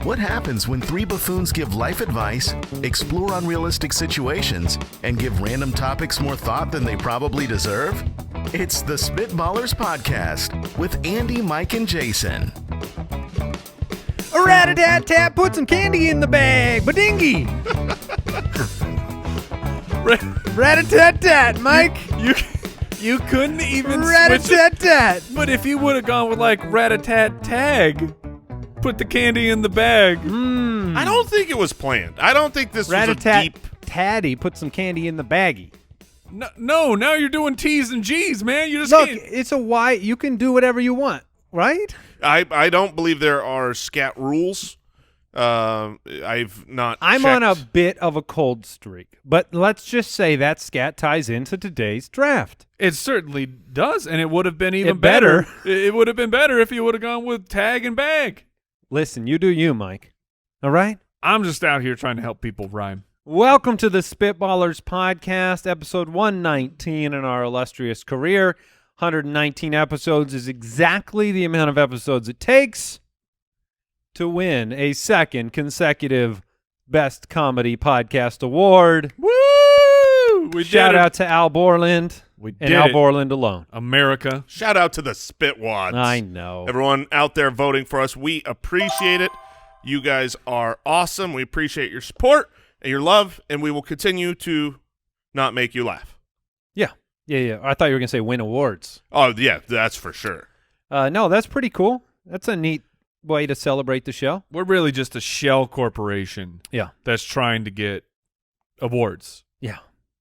What happens when three buffoons give life advice, explore unrealistic situations, and give random topics more thought than they probably deserve? It's the Spitballers Podcast with Andy, Mike, and Jason. A rat-a-tat-tat, put some candy in the bag, badingy! Rat-a-tat-tat, Mike! You couldn't even rat-a-tat-tat! But if you would have gone with like rat-a-tat-tag, put the candy in the bag. I don't think it was planned. I don't think this was a deep... Rat-a-tat-tatty, put some candy in the baggie. No, now you're doing T's and G's, man. You just Look, can't. it's a Y. You can do whatever you want, right? I don't believe there are scat rules. I've not I'm checked. on a bit of a cold streak, but let's just say that scat ties into today's draft. It certainly does, and it would have been even It better. It would have been better if you would have gone with tag and bag. Listen, you do you, Mike. All right? I'm just out here trying to help people rhyme. Welcome to the Spitballers Podcast, episode 119 in our illustrious career. 119 episodes is exactly the amount of episodes it takes to win a second consecutive Best Comedy Podcast Award. Woo! Shout out to Al Borland and Al Borland alone. America. Shout out to the Spitwads. I know. Everyone out there voting for us, we appreciate it. You guys are awesome. We appreciate your support and your love, and we will continue to not make you laugh. Yeah. I thought you were going to say win awards. Oh, yeah, that's for sure. No, that's pretty cool. That's a neat way to celebrate the show. We're really just a shell corporation. Yeah. That's trying to get awards.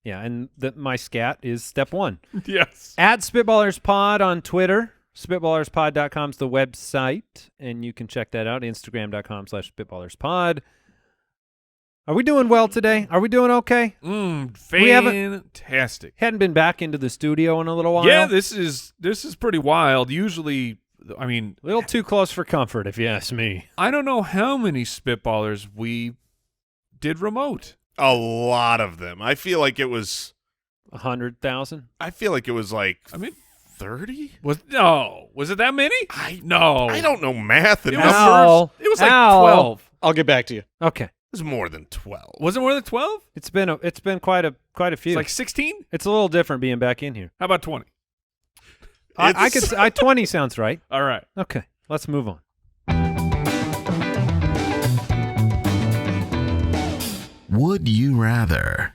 Yeah, and my scat is step one. Yes. At Spitballers Pod on Twitter. SpitballersPod.com is the website, and you can check that out. Instagram.com/SpitballersPod. Are we doing well today? Are we doing okay? Fantastic. Hadn't been back into the studio in a little while. Yeah, this is pretty wild. Usually, I mean, a little too close for comfort, if you ask me. I don't know how many Spitballers we did remote. A lot of them. I feel like it was 100,000? I feel like it was like, I mean, 30? was it that many? I don't know math and It numbers. Al, It was like Al. 12. I'll get back to you. Okay. It was more than 12. Was it more than 12? It's been quite a few. It's like 16? It's a little different being back in here. How about 20? I could 20 sounds right. All right. Okay, let's move on. Would you rather?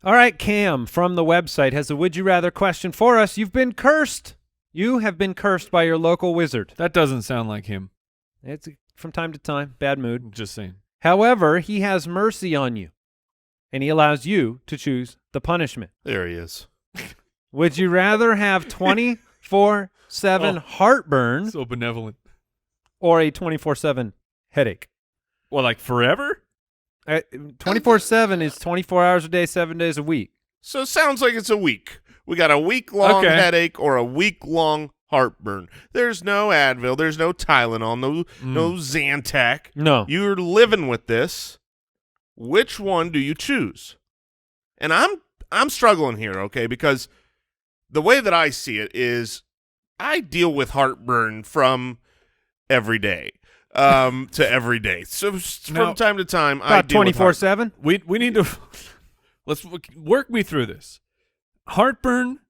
All right, Cam from the website has a would you rather question for us. You've been cursed. You have been cursed by your local wizard. That doesn't sound like him. It's from time to time, bad mood. I'm just saying. However, he has mercy on you, and he allows you to choose the punishment. There he is. Would you rather have 24/7 heartburn So benevolent. or a 24/7 headache? Well, like forever? 24/7 is 24 hours a day, 7 days a week. So it sounds like it's a week. We got a week-long Okay. headache or a week-long heartburn. There's no Advil. There's no Tylenol. No Zantac. No. You're living with this. Which one do you choose? And I'm struggling here, okay, because the way that I see it is I deal with heartburn from every day to every day. So from time to time, I About deal with 24/7? We need to let's work me through this. Heartburn,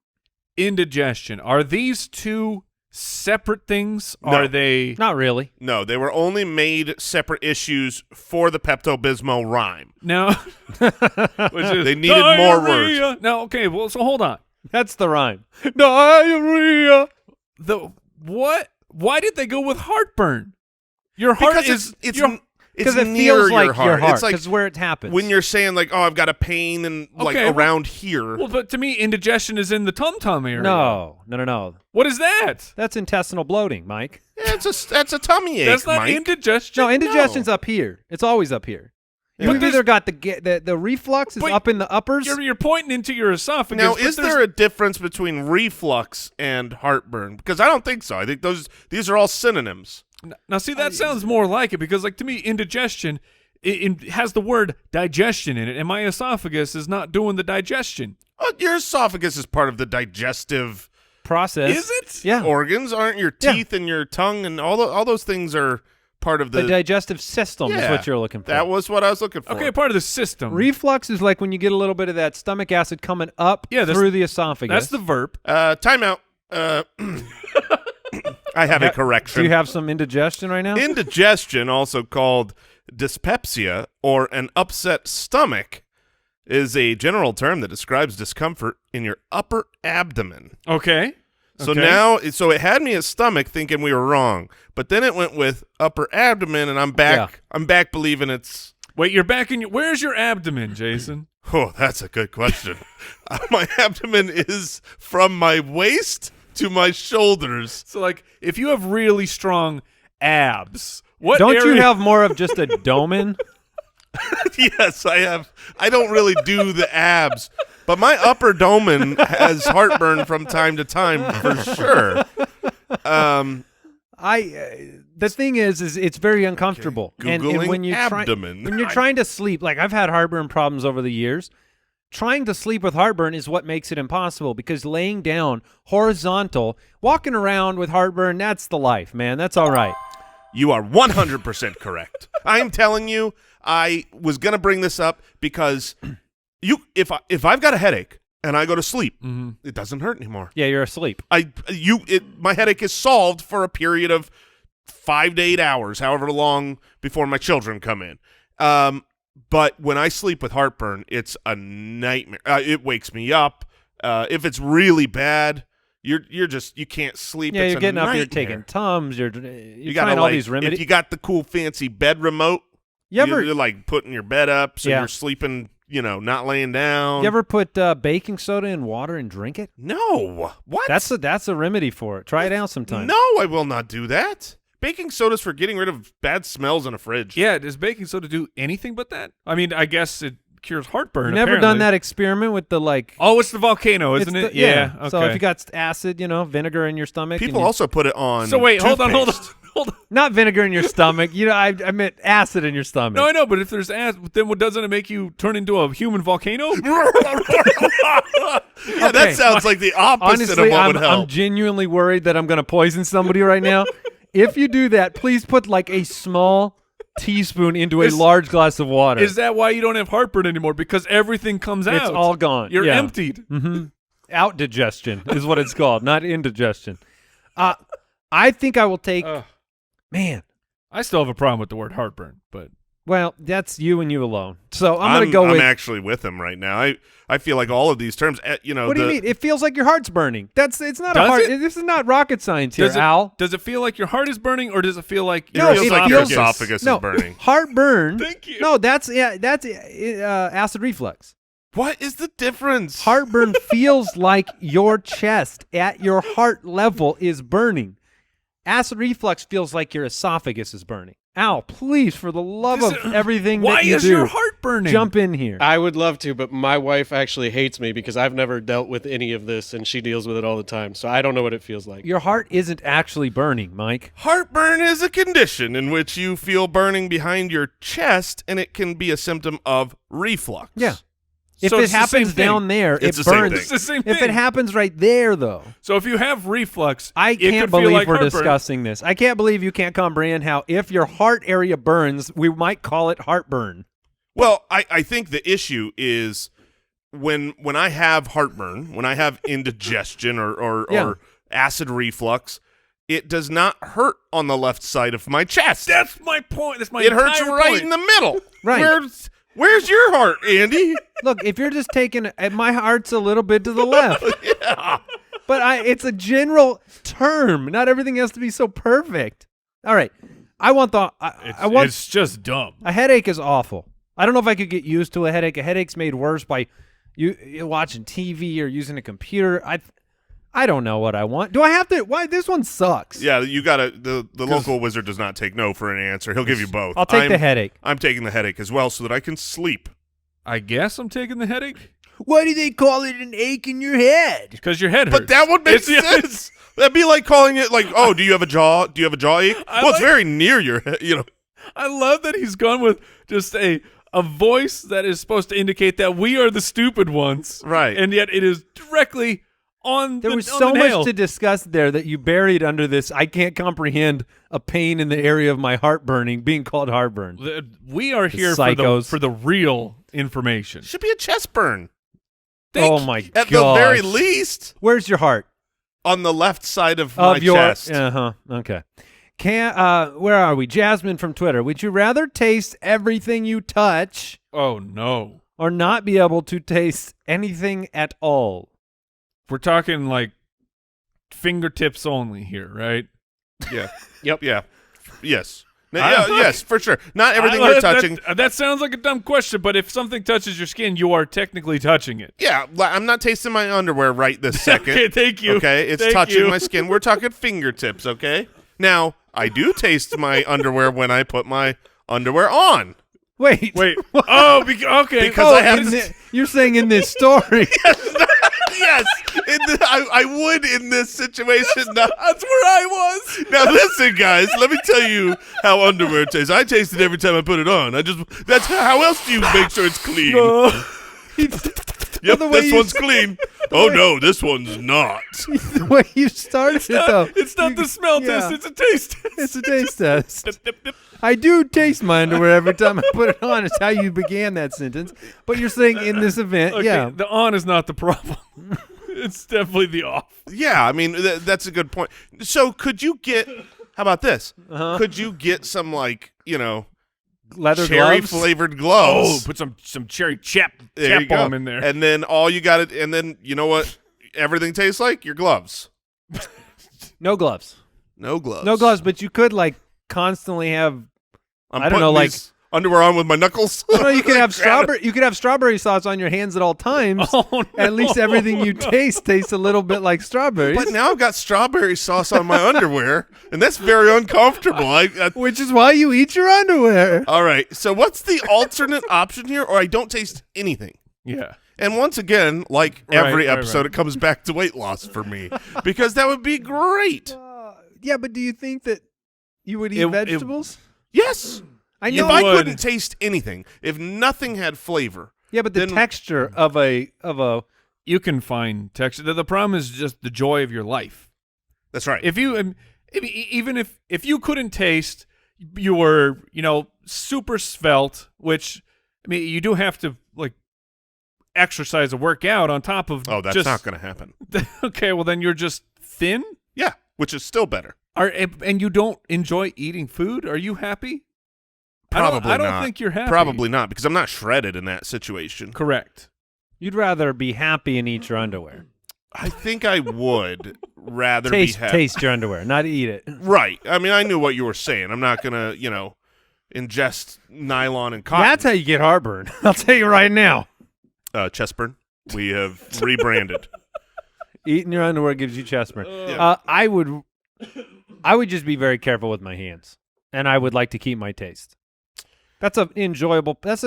indigestion. Are these two separate things? No. Are they? Not really. No, they were only made separate issues for the Pepto-Bismol rhyme. No. They needed more words. No, okay, well, so hold on. That's the rhyme. Diarrhea. What? Why did they go with heartburn? Your heart Because is Because it near feels like your heart. It's like because where it happens. when you're saying like, oh, I've got a pain and like Okay, around here. well, but to me, indigestion is in the tum-tum area. No. What is that? That's intestinal bloating, Mike. Yeah, that's a tummy ache, That's not Mike. indigestion. No, indigestion's up here. It's always up here. Yeah. You've either got the reflux is But up in the uppers. You're pointing into your esophagus. Now, but is there's- there a difference between reflux and heartburn? Because I don't think so. I think these are all synonyms. Now, see, that sounds more like it because, like, to me, indigestion it has the word digestion in it, and my esophagus is not doing the digestion. Your esophagus is part of the digestive process. Is it? Yeah. organs, aren't your Yeah. teeth and your tongue and all those things are part of the digestive system is what you're looking for. That was what I was looking for. Okay, part of the system. Reflux is like when you get a little bit of that stomach acid coming up through the esophagus. That's the verb. Timeout. I have a correction. Do you have some indigestion right now? Indigestion, also called dyspepsia or an upset stomach, is a general term that describes discomfort in your upper abdomen. Okay. So now, it had me at stomach thinking we were wrong, but then it went with upper abdomen, and I'm back. Yeah. I'm back believing it's. Wait, you're back in where's your abdomen, Jason? Oh, that's a good question. My abdomen is from my waist to my shoulders. So, like, if you have really strong abs, what Don't area? you have more of just a domen? Yes, I have. I don't really do the abs, but my upper domen has heartburn from time to time for sure. The thing is it's very uncomfortable. Okay. And Googling when you abdomen. when you're trying to sleep, like I've had heartburn problems over the years. Trying to sleep with heartburn is what makes it impossible because laying down horizontal, walking around with heartburn, that's the life, man. That's all right. You are 100% correct. I'm telling you, I was going to bring this up because if I've got a headache and I go to sleep, it doesn't hurt anymore. Yeah, you're asleep. My headache is solved for a period of 5 to 8 hours, however long before my children come in. But when I sleep with heartburn, it's a nightmare. It wakes me up. If it's really bad, you can't sleep. Yeah, it's you're getting a up, nightmare. you're taking Tums, you're You trying gotta, all these remedies. If you got the cool fancy bed remote, you're like putting your bed up so you're sleeping, not laying down. You ever put baking soda in water and drink it? No. What? That's a remedy for it. Try it out sometime. No, I will not do that. Baking soda's for getting rid of bad smells in a fridge. Yeah, does baking soda do anything but that? I mean, I guess it cures heartburn. Never apparently. done that experiment with the like. Oh, it's the volcano, isn't it? Yeah. Okay. So if you got acid, vinegar in your stomach. People also put it on. So wait, hold on. Not vinegar in your stomach. I meant acid in your stomach. No, I know, but if there's acid, then doesn't it make you turn into a human volcano? Yeah, that sounds like the opposite Honestly, of what would help. I'm genuinely worried that I'm going to poison somebody right now. If you do that, please put like a small teaspoon into a large glass of water. Is that why you don't have heartburn anymore? Because everything comes out. It's all gone. You're emptied. Out digestion is what it's called, not indigestion. I think I will take. Man, I still have a problem with the word heartburn, but well, that's you and you alone. So I'm going to go with. I'm actually with him right now. I feel like all of these terms. What do you mean? It feels like your heart's burning. It's not a heart. This is not rocket science here, Al. Does it feel like your heart is burning, or does it feel like your esophagus is burning? Heartburn. Thank you. No, that's acid reflux. What is the difference? Heartburn feels like your chest at your heart level is burning. Acid reflux feels like your esophagus is burning. Al, please, for the love of everything that you do. Why is your heart burning? Jump in here. I would love to, but my wife actually hates me because I've never dealt with any of this, and she deals with it all the time. So I don't know what it feels like. Your heart isn't actually burning, Mike. Heartburn is a condition in which you feel burning behind your chest, and it can be a symptom of reflux. Yeah. If So it it's the happens same thing. down there, It's it the same burns. thing. It's the same If thing. it happens right there, though. So if you have reflux, I it can't could feel believe like we're heartburn. discussing this. I can't believe you can't comprehend how if your heart area burns, we might call it heartburn. Well, I think the issue is when I have heartburn, when I have indigestion or acid reflux, it does not hurt on the left side of my chest. That's my point. That's my It hurts entire right point. in the middle. Right. Where's your heart, Andy? Look, if you're just taking my heart's a little bit to the left. Yeah. But it's a general term. Not everything has to be so perfect. All right. I want It's just dumb. a headache is awful. I don't know if I could get used to a headache. A headache's made worse by you watching TV or using a computer. I don't know what I want. Do I have to? Why this one sucks? Yeah, you gotta. The local wizard does not take no for an answer. He'll give you both. I'll take the headache. I'm taking the headache as well so that I can sleep. I guess I'm taking the headache Why do they call it an ache in your head? because your head hurts. But that would make sense. That'd be like calling it like, oh, do you have a jaw? Do you have a jaw ache? It's very near your head. I love that he's gone with just a voice that is supposed to indicate that we are the stupid ones, Right. And yet it is directly on There the, was on so the nail. much to discuss there that you buried under this. I can't comprehend a pain in the area of my heartburning being called heartburn. We are here psychos. for the real information. Should be a chest burn. Oh my god! At the very least, Where's your heart? on the left side of my your chest. Okay. Where are we? Jasmine from Twitter. Would you rather taste everything you touch Oh no, or not be able to taste anything at all? we're talking like fingertips only here, right? Yeah. Yep. Yeah. Yes. Yes, for sure. Not everything you're touching. That sounds like a dumb question, but if something touches your skin, you are technically touching it. Yeah, I'm not tasting my underwear right this second. Okay, thank you. Okay, it's Thank touching you. my skin. We're talking fingertips, okay? Now, I do taste my underwear when I put my underwear on. Wait. Oh, okay. Because I have You're saying in this story. Yes, I would in this situation. That's where I was. Now listen, guys. Let me tell you how underwear tastes. I taste it every time I put it on. That's how else do you make sure it's clean? Yep, this one's clean. Oh no, this one's not. The way you started it, though. It's not the smell test. It's a taste test. It's a taste test. I do taste my underwear every time I put it on. It's how you began that sentence. But you're saying in this event, Okay, yeah. the on is not the problem. It's definitely the off. Yeah, I mean that's a good point. So could you get? How about this? Could you get some Leather cherry gloves? flavored Oh, gloves? put some cherry chap There you balm go. in there. And then all you got and then you know what everything tastes like? Your gloves. No gloves. No gloves. No gloves, but you could constantly have I'm I don't know, putting these underwear on with my knuckles. you could have strawberry sauce on your hands at all times. Oh, no. At least everything you taste tastes a little bit like strawberries. But now I've got strawberry sauce on my underwear, and that's very uncomfortable. Which is why you eat your underwear. All right, so what's the alternate option here? Or I don't taste anything. Yeah. And once again, like every right, episode, right. It comes back to weight loss for me because that would be great. Yeah, but do you think that you would eat It- vegetables? Yes. I If know. I would. couldn't taste anything, if nothing had flavor, Yeah, but the then- texture of a You can find texture. The problem is just the joy of your life. that's right. If you even if you couldn't taste, you were super svelte, which I mean you do have to exercise or work out on top of. That's just, not going to happen. Okay, well then you're just thin. Yeah, which is still better. And you don't enjoy eating food? Are you happy? Probably I don't not. think you're happy. Probably not, because I'm not shredded in that situation. Correct. you'd rather be happy and eat your underwear. I think I would rather Taste be happy. taste your underwear, not eat it. Right. I mean, I knew what you were saying. I'm not going to, ingest nylon and cotton. That's how you get heartburn. I'll tell you right now. Chest burn. We have rebranded. Eating your underwear gives you chest burn. Yeah. I would just be very careful with my hands, and I would like to keep my taste. That's a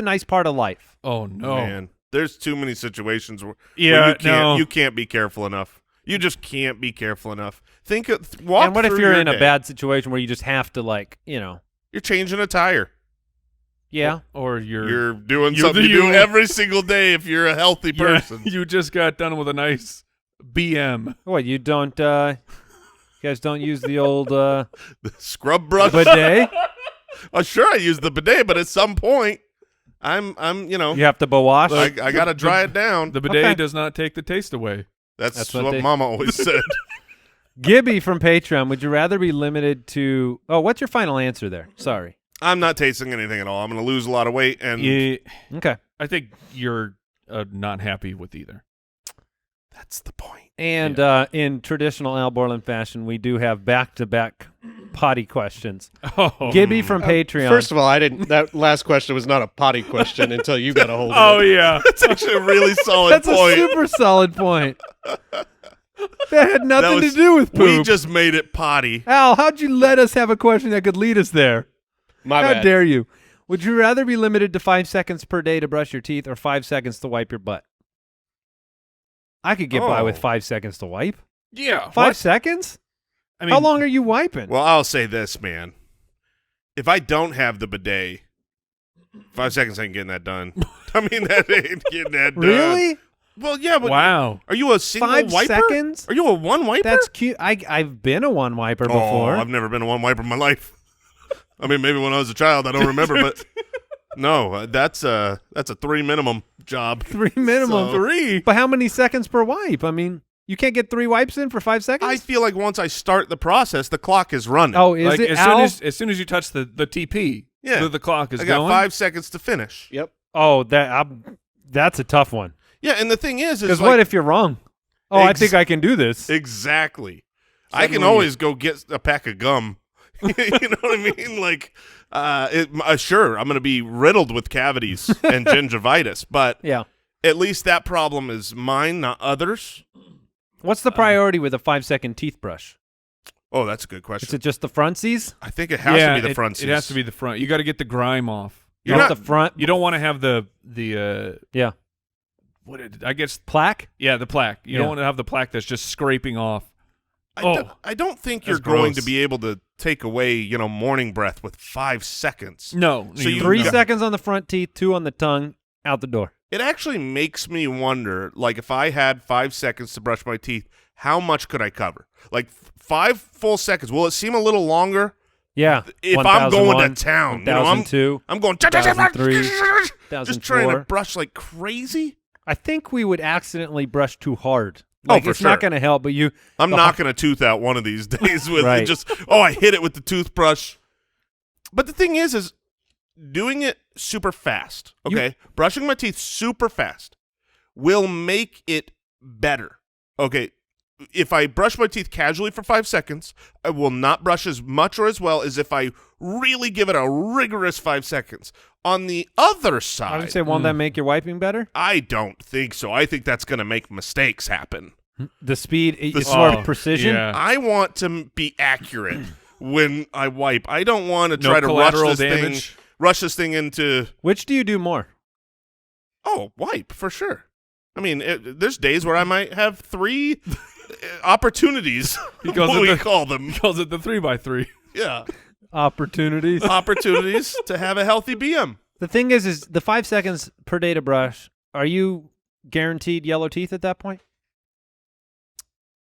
nice part of life. Oh no. Man, there's too many situations where Yeah, you can't be careful enough. You just can't be careful enough. Walk And what if through you're your in a day. bad situation where you just have to You're changing a tire. yeah. Or You're doing you're something the- you do you- every single day if you're a healthy Yeah, person. you just got done with a nice BM. What, you don't you guys don't use the old The scrub brush. bidet? Oh, sure, I use the bidet, but at some point, I'm You have to wash. I got to dry it down. The bidet Okay. does not take the taste away. That's what what they- Mama always said. Gibby from Patreon, would you rather be limited to what's your final answer there? Sorry. I'm not tasting anything at all. I'm going to lose a lot of weight, and Yeah, Okay. I think you're not happy with either. that's the point. And in traditional Al Borland fashion, we do have back-to-back potty questions. Oh, Gibby from Patreon. First of all, I didn't. That last question was not a potty question until you got a hold of oh it. yeah. That's actually a really solid That's point. a super solid point. That had nothing was- to do with poop. We just made it potty. Al, how'd you let us have a question that could lead us there? My How bad. dare you? Would you rather be limited to 5 seconds per day to brush your teeth or 5 seconds to wipe your butt? I could get by with Oh. 5 seconds to wipe. Yeah. 5 seconds? I mean, How long are you wiping? Well, I'll say this, man. If I don't have the bidet, 5 seconds ain't getting that done. I mean, that ain't getting that done. Really? Well, yeah, but Wow. are you a single 5 wiper? seconds? Are you a one wiper? That's cute. I've been a one wiper before. Oh, I've never been a one wiper in my life. I mean, maybe when I was a child, I don't remember, but no, that's a 3 minimum job. 3 minimum. So- 3. But how many seconds per wipe? I mean, you can't get 3 wipes in for 5 seconds? I feel like once I start the process, the clock is running. Oh, is Like it, as Al? soon as you touch the TP, Yeah. the clock is I got going. 5 seconds to finish. Yep. Oh, that's a tough one. Yeah, and the thing is Because like, what if you're wrong? Oh, I think I can do this. Exactly. I can Suddenly- always go get a pack of gum. You know what I mean? Like, sure, I'm going to be riddled with cavities and gingivitis, but Yeah. at least that problem is mine, not others. What's the priority with a 5-second teeth brush? Oh, that's a good Is question. it just the frontsies? I think it has to be the front It has to be the front. You got to get the grime off. You're Just not- the front? You don't want to have the Yeah. I guess Plaque? the plaque. You Yeah. don't want to have the plaque that's just scraping off. I don't think That's you're going to gross. be able to take away, morning breath with 5 seconds. No. So you- 3 Yeah. seconds on the front teeth, 2 on the tongue, out the door. It actually makes me wonder, like, if I had 5 seconds to brush my teeth, how much could I cover? Like, 5 full seconds. Will it seem a little longer? Yeah. If I'm going 1001, to town, 1002. I'm going 2003, just trying to 2004. brush like crazy. I think we would accidentally brush too hard. Oh, Like, for it's not sure. going to help, but I'm the knocking a tooth out one of these days with Right. it just, I hit it with the toothbrush. But the thing is doing it super fast, okay? Brushing my teeth super fast will make it better. Okay, if I brush my teeth casually for 5 seconds, I will not brush as much or as well as if I really give it a rigorous 5 seconds. On the other side, I would say, won't that make your wiping better? I don't think so. I think that's going to make mistakes happen. The speed, it's The more speed. precision. Yeah. I want to be accurate when I wipe. I don't want to No try to collateral damage. rush this thing into, Which do you do more? wipe for sure. I mean, there's days where I might have 3 opportunities, He calls what it we the- call them. He calls it the 3x3. Yeah. Opportunities. Opportunities to have a healthy BM. The thing is the 5 seconds per day to brush, are you guaranteed yellow teeth at that point?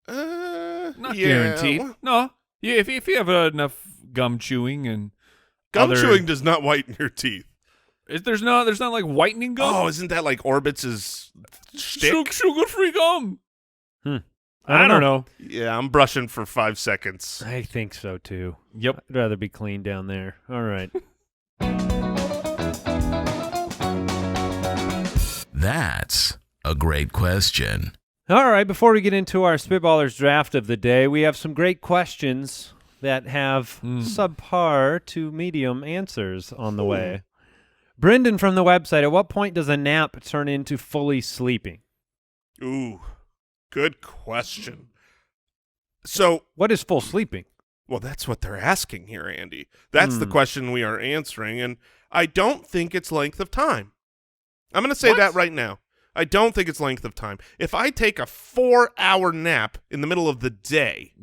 Not yeah. guaranteed. No. Yeah, if you have enough gum chewing and Gum other- chewing does not whiten your teeth. there's not like whitening gum. Oh, isn't that like Orbitz's shtick? Sugar-free gum. I don't know. Yeah, I'm brushing for 5 seconds. I think so too. Yep. I'd rather be clean down there. All right. That's a great question. All right, before we get into our Spitballers draft of the day, we have some great questions that have subpar to medium answers on the way. Brendan from the website, at what point does a nap turn into fully sleeping? Ooh, good question. So, What is full sleeping? well, that's what they're asking here, Andy. That's the question we are answering, and I don't think it's length of time. I'm going to say that right now. I don't think it's length of time. If I take a 4-hour nap in the middle of the day,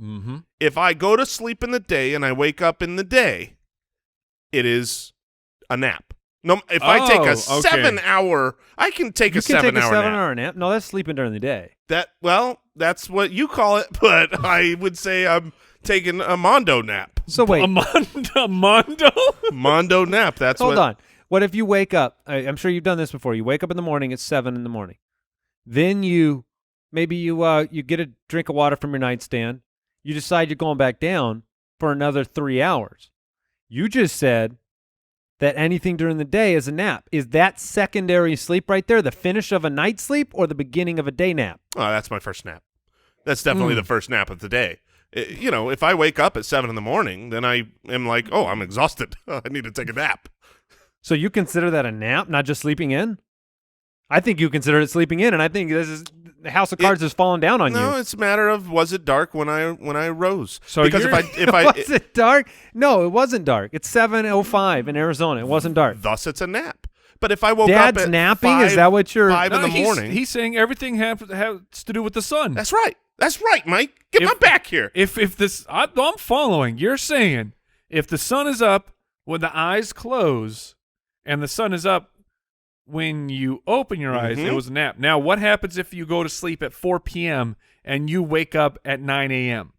if I go to sleep in the day and I wake up in the day, it is a nap. No, if I take a okay. 7-hour, I can take You a can take a 7-hour nap. 7-hour nap. No, that's sleeping during the day. That's what you call it, but I would say I'm taking a Mondo nap. So wait, A Mondo? Mondo nap. That's hold what. on. What if you wake up? I'm sure you've done this before. You wake up in the morning. It's 7 in the morning. Then you get a drink of water from your nightstand. You decide you're going back down for another 3 hours. You just said that anything during the day is a nap. Is that secondary sleep right there, the finish of a night sleep or the beginning of a day nap? Oh, that's my first nap. That's definitely the first nap of the day. If I wake up at 7 in the morning, then I am like, oh, I'm exhausted. I need to take a nap. So you consider that a nap, not just sleeping in? I think you consider it sleeping in, and I think the House of Cards has fallen down on No, you. it's a matter of was it dark when I rose? So because you're- if I Was it dark? No, it wasn't dark. It's 7:05 in Arizona. It wasn't dark. thus it's a nap. But if I woke Dad's up at napping? Is that what you're- 5 in the he's- morning? He's saying everything has to do with the sun. That's right. That's right, Mike. Get my If- back here. If this, I'm following. You're saying if the sun is up when the eyes close, and the sun is up when you open your eyes, it was a nap. Now, what happens if you go to sleep at 4 p.m. and you wake up at 9 a.m.?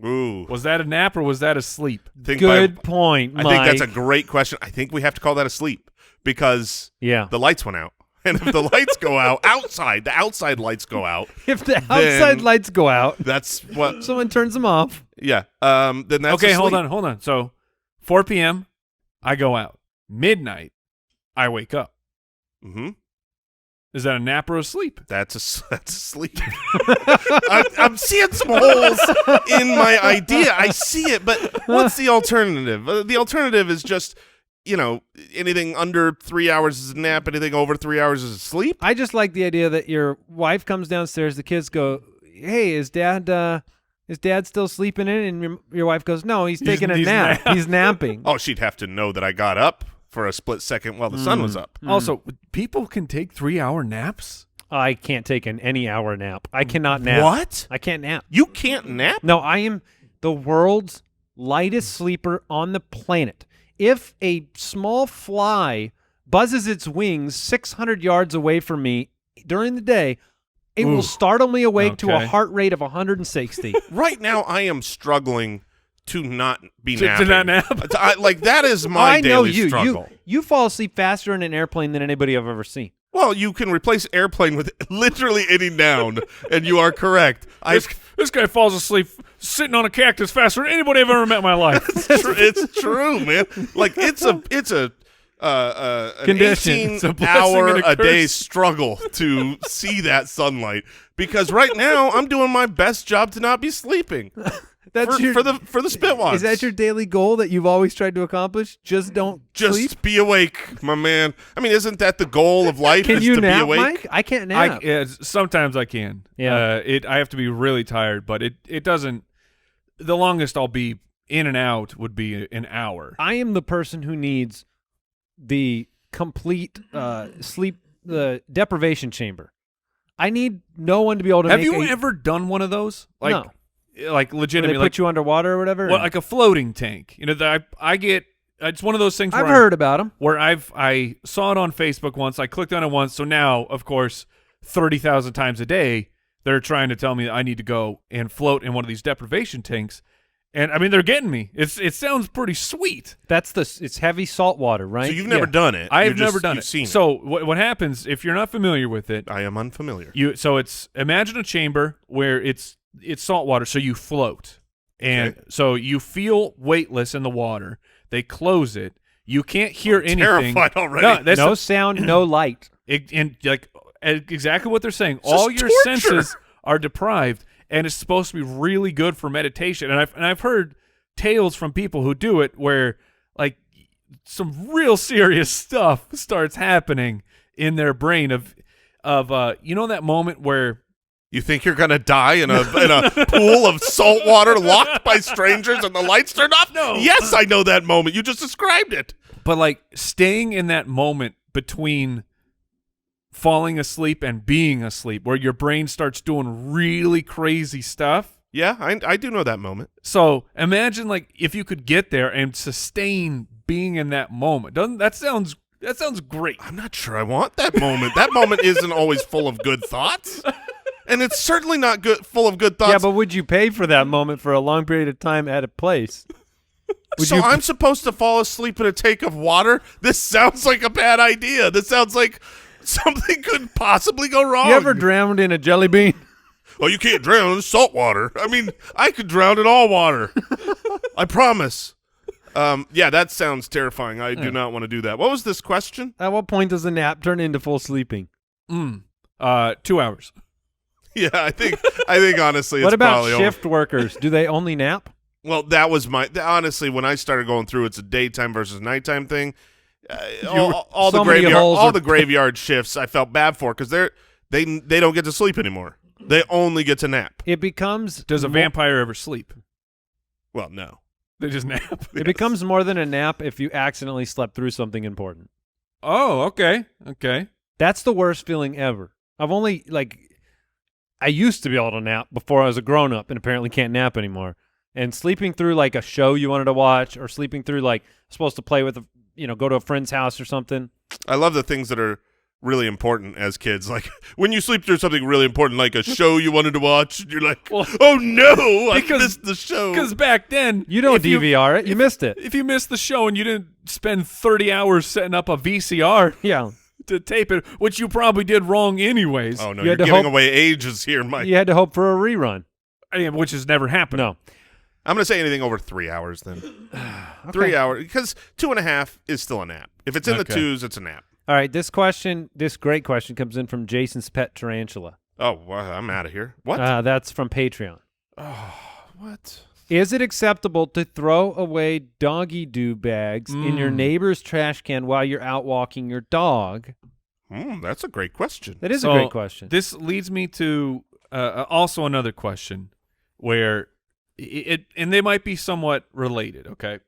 Ooh. Was that a nap or was that a sleep? Good point, Mike. I think that's a great question. I think we have to call that a sleep because the lights went out. And if the lights go out outside, the outside lights go out. If the outside lights go out, that's what someone turns them off. Yeah. Then that's okay. a Hold sleep. on. So, 4 p.m. I go out. Midnight, I wake up. Mm-hmm. Is that a nap or a sleep? That's a sleep. I'm seeing some holes in my idea. I see it, but what's the alternative? The alternative is just, anything under 3 hours is a nap. Anything over 3 hours is a sleep. I just like the idea that your wife comes downstairs. The kids go, "Hey, is Dad still sleeping in?" And your wife goes, "No, he's taking a nap. He's napping." Oh, she'd have to know that I got up for a split second while the sun was up. Also, people can take 3-hour naps? I can't take any hour nap. I cannot nap. What? I can't nap. You can't nap? No, I am the world's lightest sleeper on the planet. If a small fly buzzes its wings 600 yards away from me during the day, it will startle me awake to a heart rate of 160. Right now, I am struggling to not be napping. To not nap? That is my daily struggle. You fall asleep faster in an airplane than anybody I've ever seen. Well, you can replace airplane with literally any noun, and you are correct. This guy falls asleep sitting on a cactus faster than anybody I've ever met in my life. It's true, man. Like it's an Condition. 18-hour-a-day struggle to see that sunlight because right now I'm doing my best job to not be sleeping. That's for the Spitwads. Is that your daily goal that you've always tried to accomplish? Just don't sleep? Be awake, my man. I mean, isn't that the goal of life? Can is you to nap, be awake? Mike? I can't nap. Sometimes I can. Yeah. I have to be really tired, but it doesn't. The longest I'll be in and out would be an hour. I am the person who needs the complete sleep, the deprivation chamber. I need no one to be able to. Have you ever done one of those? No. Like legitimately, they put you underwater or whatever. Well, like a floating tank. I get. It's one of those things. I've heard about them. Where I saw it on Facebook once. I clicked on it once. So now, of course, 30,000 times a day, they're trying to tell me that I need to go and float in one of these deprivation tanks. And I mean, they're getting me. It sounds pretty sweet. It's heavy salt water, right? So you've never done it. I've never done it. Seen so what happens if you're not familiar with it? I am unfamiliar. Imagine a chamber where it's salt water, so you float, and so you feel weightless in the water. They close it. You can't hear anything. Terrified already. No sound, no light. Exactly what they're saying. It's all just your torture. senses are deprived, and it's supposed to be really good for meditation. And I've heard tales from people who do it where like some real serious stuff starts happening in their brain of that moment where you think you're gonna die in a pool of salt water locked by strangers and the lights turned off? No. Yes, I know that moment. You just described it. But like staying in that moment between falling asleep and being asleep where your brain starts doing really crazy stuff. Yeah, I do know that moment. So imagine like if you could get there and sustain being in that moment. That sounds great. I'm not sure I want that moment. That moment isn't always full of good thoughts. And it's certainly not full of good thoughts. Yeah, but would you pay for that moment for a long period of time at a place? I'm supposed to fall asleep in a tank of water? This sounds like a bad idea. This sounds like something could possibly go wrong. You ever drowned in a jelly bean? Well, you can't drown in salt water. I mean, I could drown in all water. I promise. Yeah, that sounds terrifying. I do not want to do that. What was this question? At what point does a nap turn into full sleeping? 2 hours. Yeah, I think honestly it's what about probably shift workers? Do they only nap? Well, that was honestly when I started going through it's a daytime versus nighttime thing. All the graveyard shifts I felt bad for because they don't get to sleep anymore. They only get to nap. It becomes Does a vampire ever sleep? Well, no. They just nap. It becomes more than a nap if you accidentally slept through something important. Oh, okay. That's the worst feeling ever. I used to be able to nap before I was a grown-up and apparently can't nap anymore. And sleeping through like a show you wanted to watch or sleeping through like supposed to play with go to a friend's house or something. I love the things that are really important as kids. Like when you sleep through something really important, like a show you wanted to watch, and you're like, oh no, I missed the show. Because back then, You don't DVR it. You missed it. If you missed the show and you didn't spend 30 hours setting up a VCR Yeah. to tape it, which you probably did wrong anyways. Oh no, You you're had to giving hope- away ages here, Mike. You had to hope for a rerun. Which has never happened. No. I'm going to say anything over 3 hours then. 3 hours, because 2.5 is still a nap. If it's in the Okay. 2s, it's a nap. All right, this great question comes in from Jason's Pet Tarantula. Oh, well, I'm out of here. What? That's from Patreon. What? Is it acceptable to throw away doggy doo bags in your neighbor's trash can while you're out walking your dog? That's a great question. That is So, a great question. This leads me to also another question where and they might be somewhat related, okay?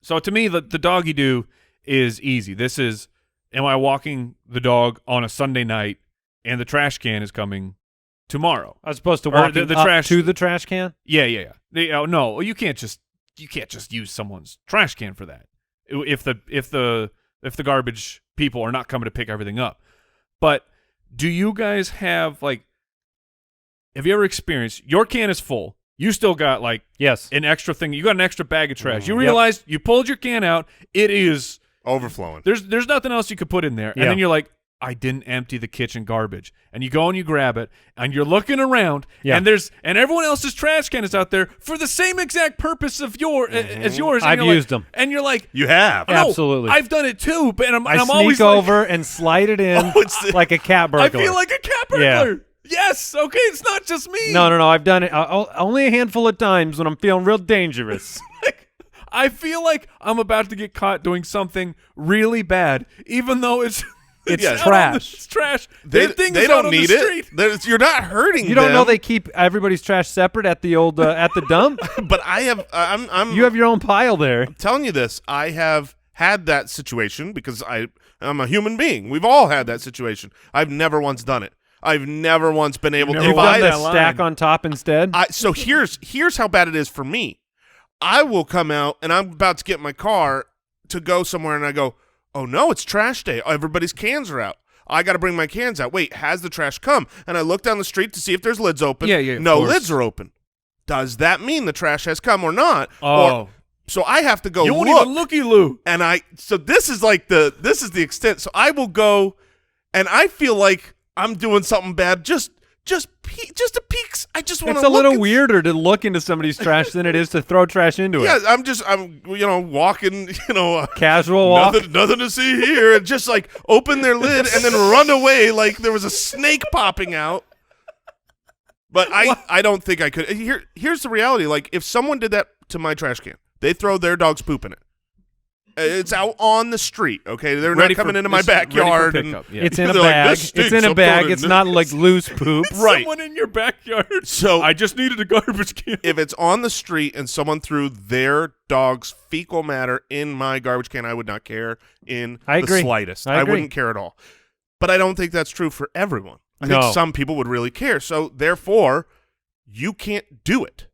So to me, the doggy doo is easy. This is, am I walking the dog on a Sunday night and the trash can is coming tomorrow? I was supposed to Or walk the up trash- to the trash can? Yeah. No, you can't just use someone's trash can for that. If the garbage people are not coming to pick everything up. But do you guys have have you ever experienced your can is full? You still got Yes. an extra thing. You got an extra bag of trash. You Yep. realize you pulled your can out. It is Overflowing. there's nothing else you could put in there. And Yeah. then you're like, I didn't empty the kitchen garbage. And you go and you grab it and you're looking around Yeah. and everyone else's trash can is out there for the same exact purpose of as yours. And I've you're used them. And you're like, You have. "Oh, no, Absolutely. I've done it too, but I'm I I'm sneak always over and slide it in like a cat burglar. I feel like a cat burglar. Yes, okay, it's not just me. No, I've done it only a handful of times when I'm feeling real dangerous. I feel like I'm about to get caught doing something really bad, even though it's It's out on trash. It's trash. They The thing they is don't out on need the it. street. You're not hurting You don't know them. they keep everybody's trash separate at the old at the dump? But I have. I'm. You have your own pile there. telling you this. I have had that situation because I'm a human being. We've all had that situation. I've never once done it. I've never once been able to never You've Divide done that the line. stack on top instead? So here's how bad it is for me. I will come out and I'm about to get in my car to go somewhere and I go, oh no, it's trash day. Everybody's cans are out. I got to bring my cans out. Wait, has the trash come? And I look down the street to see if there's lids open. Yeah, of No course. lids are open. Does that mean the trash has come or not? Oh, So I have to go you won't look. even looky-loo. And so this is the extent. So I will go and I feel like I'm doing something bad just a peek. I just want to It's a little and weirder to look into somebody's trash than it is to throw trash into Yeah, it. I'm walking, Casual walk. nothing to see here, and just open their lid and then run away like there was a snake popping out. But I don't think I could. Here's the reality: if someone did that to my trash can, they throw their dog's poop in it. It's out on the street. Okay, they're Ready not coming for- into my it's ready for backyard. And pickup, yeah. It's in a They're like, bag. "This stinks, It's in a I'm bag. throwing it It's in." not like loose poop. Right. Someone in your backyard. So I just needed a garbage can. if it's on the street and someone threw their dog's fecal matter in my garbage can, I would not care in I the agree. slightest. I agree. Wouldn't care at all. But I don't think that's true for everyone. I No. think some people would really care. So therefore, you can't do it.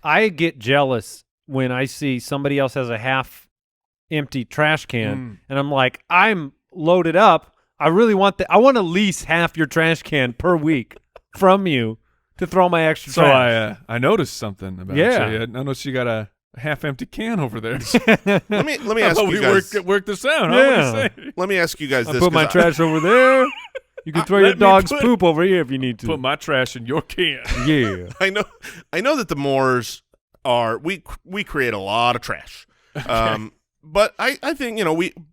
I get jealous when I see somebody else has a half-empty trash can, and I'm like, I'm loaded up. I really want I want to lease half your trash can per week from you to throw my extra So trash. I noticed something about Yeah. you. I noticed you got a half-empty can over there. Let me How ask about you we guys. work this out? Huh? Yeah. What do you say? Let me ask you guys I this. put my 'cause trash over there. You can throw your Let me dog's put- poop over here if you need to. Put my trash in your can. Yeah. I know that the Moors we create a lot of trash. But I think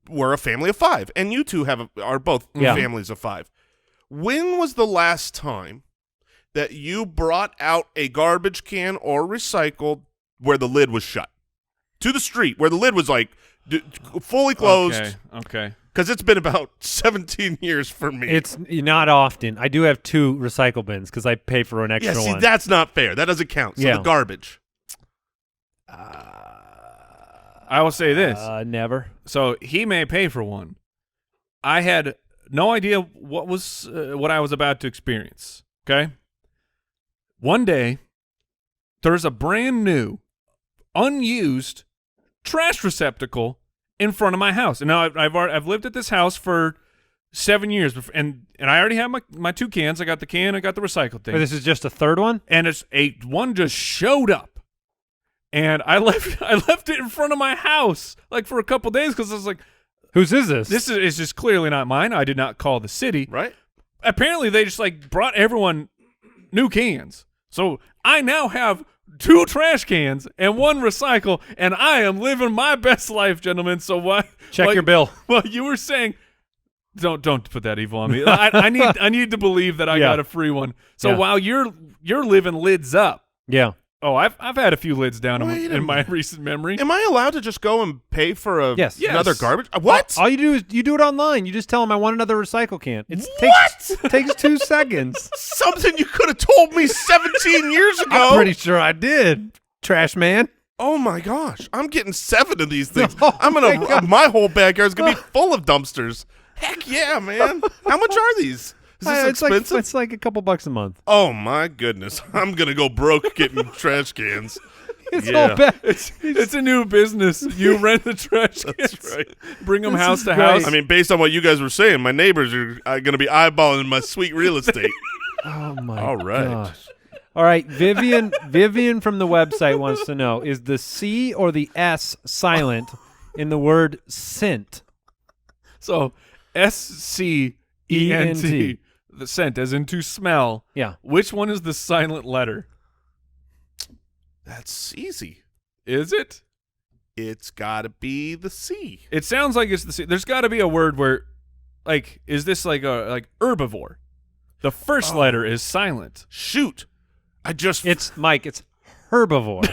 we're a family of 5, and you two are both Yeah. families of 5. When was the last time that you brought out a garbage can or recycled where the lid was shut to the street, where the lid was fully closed? Okay. Because it's been about 17 years for me. It's not often. I do have 2 recycle bins because I pay for an extra see, one. that's not fair. That doesn't count. So Yeah. the garbage. I will say this. Never. So he may pay for one. I had no idea what I was about to experience. Okay. One day, there's a brand new, unused trash receptacle in front of my house. And now I've lived at this house for 7 years, and I already have my 2 cans. I got the can, I got the recycled thing. But this is just a third one? And one just showed up, and I left it in front of my house like for a couple days because I was like, Whose is this? this is just clearly not mine. I did not call the city. Right? Apparently they just like brought everyone new cans. So I now have 2 trash cans and 1 recycle, and I am living my best life, gentlemen. So what? Check your bill. Well, you were saying, don't put that evil on me. I need to believe that I got a free one. So Yeah. while you're living lids up. Yeah. Oh, I've had a few lids down Wait in a my minute. recent memory. Am I allowed to just go and pay for Yes. another Yes. garbage? What? All you do is you do it online. You just tell them I want another recycle can. It takes 2 seconds. Something you could have told me 17 years ago. I'm pretty sure I did. Trash man. Oh my gosh, I'm getting 7 of these things. Oh I'm my gonna God. my whole backyard's gonna be full of dumpsters. Heck yeah, man! How much are these? Is this It's expensive? it's like a couple bucks a month. Oh my goodness, I'm gonna go broke getting trash cans. It's Yeah. all bad. It's a new business. You rent the trash cans. That's right. Bring them This house is to great. house. I mean, based on what you guys were saying, my neighbors are gonna be eyeballing my sweet real estate. Oh my All right. gosh. All right, Vivian from the website wants to know, is the C or the S silent in the word scent? So SCENT, the scent, as in to smell. Yeah. Which one is the silent letter? That's easy. Is it? It's gotta be the C. It sounds like it's the C. There's got to be a word where, like, is this like herbivore? The first letter is silent. Shoot, It's Mike, it's herbivore.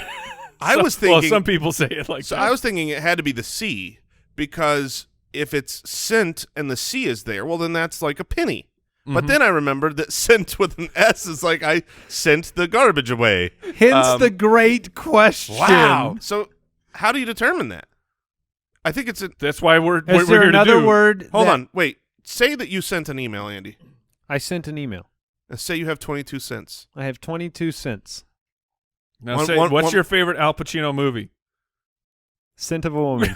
I was thinking. Well, some people say it like So that. I was thinking it had to be the C because if it's scent and the C is there, well, then that's like a penny. But then I remembered that scent with an S is like I sent the garbage away. Hence the great question. Wow. So how do you determine that? I think it's a. That's why we're Is there here another to do. word? Hold that- on. Wait. Say that you sent an email, Andy. I sent an email. And say you have 22 cents. I have 22 cents. Now, One- say, one- what's one- your favorite Al Pacino movie? Scent of a woman.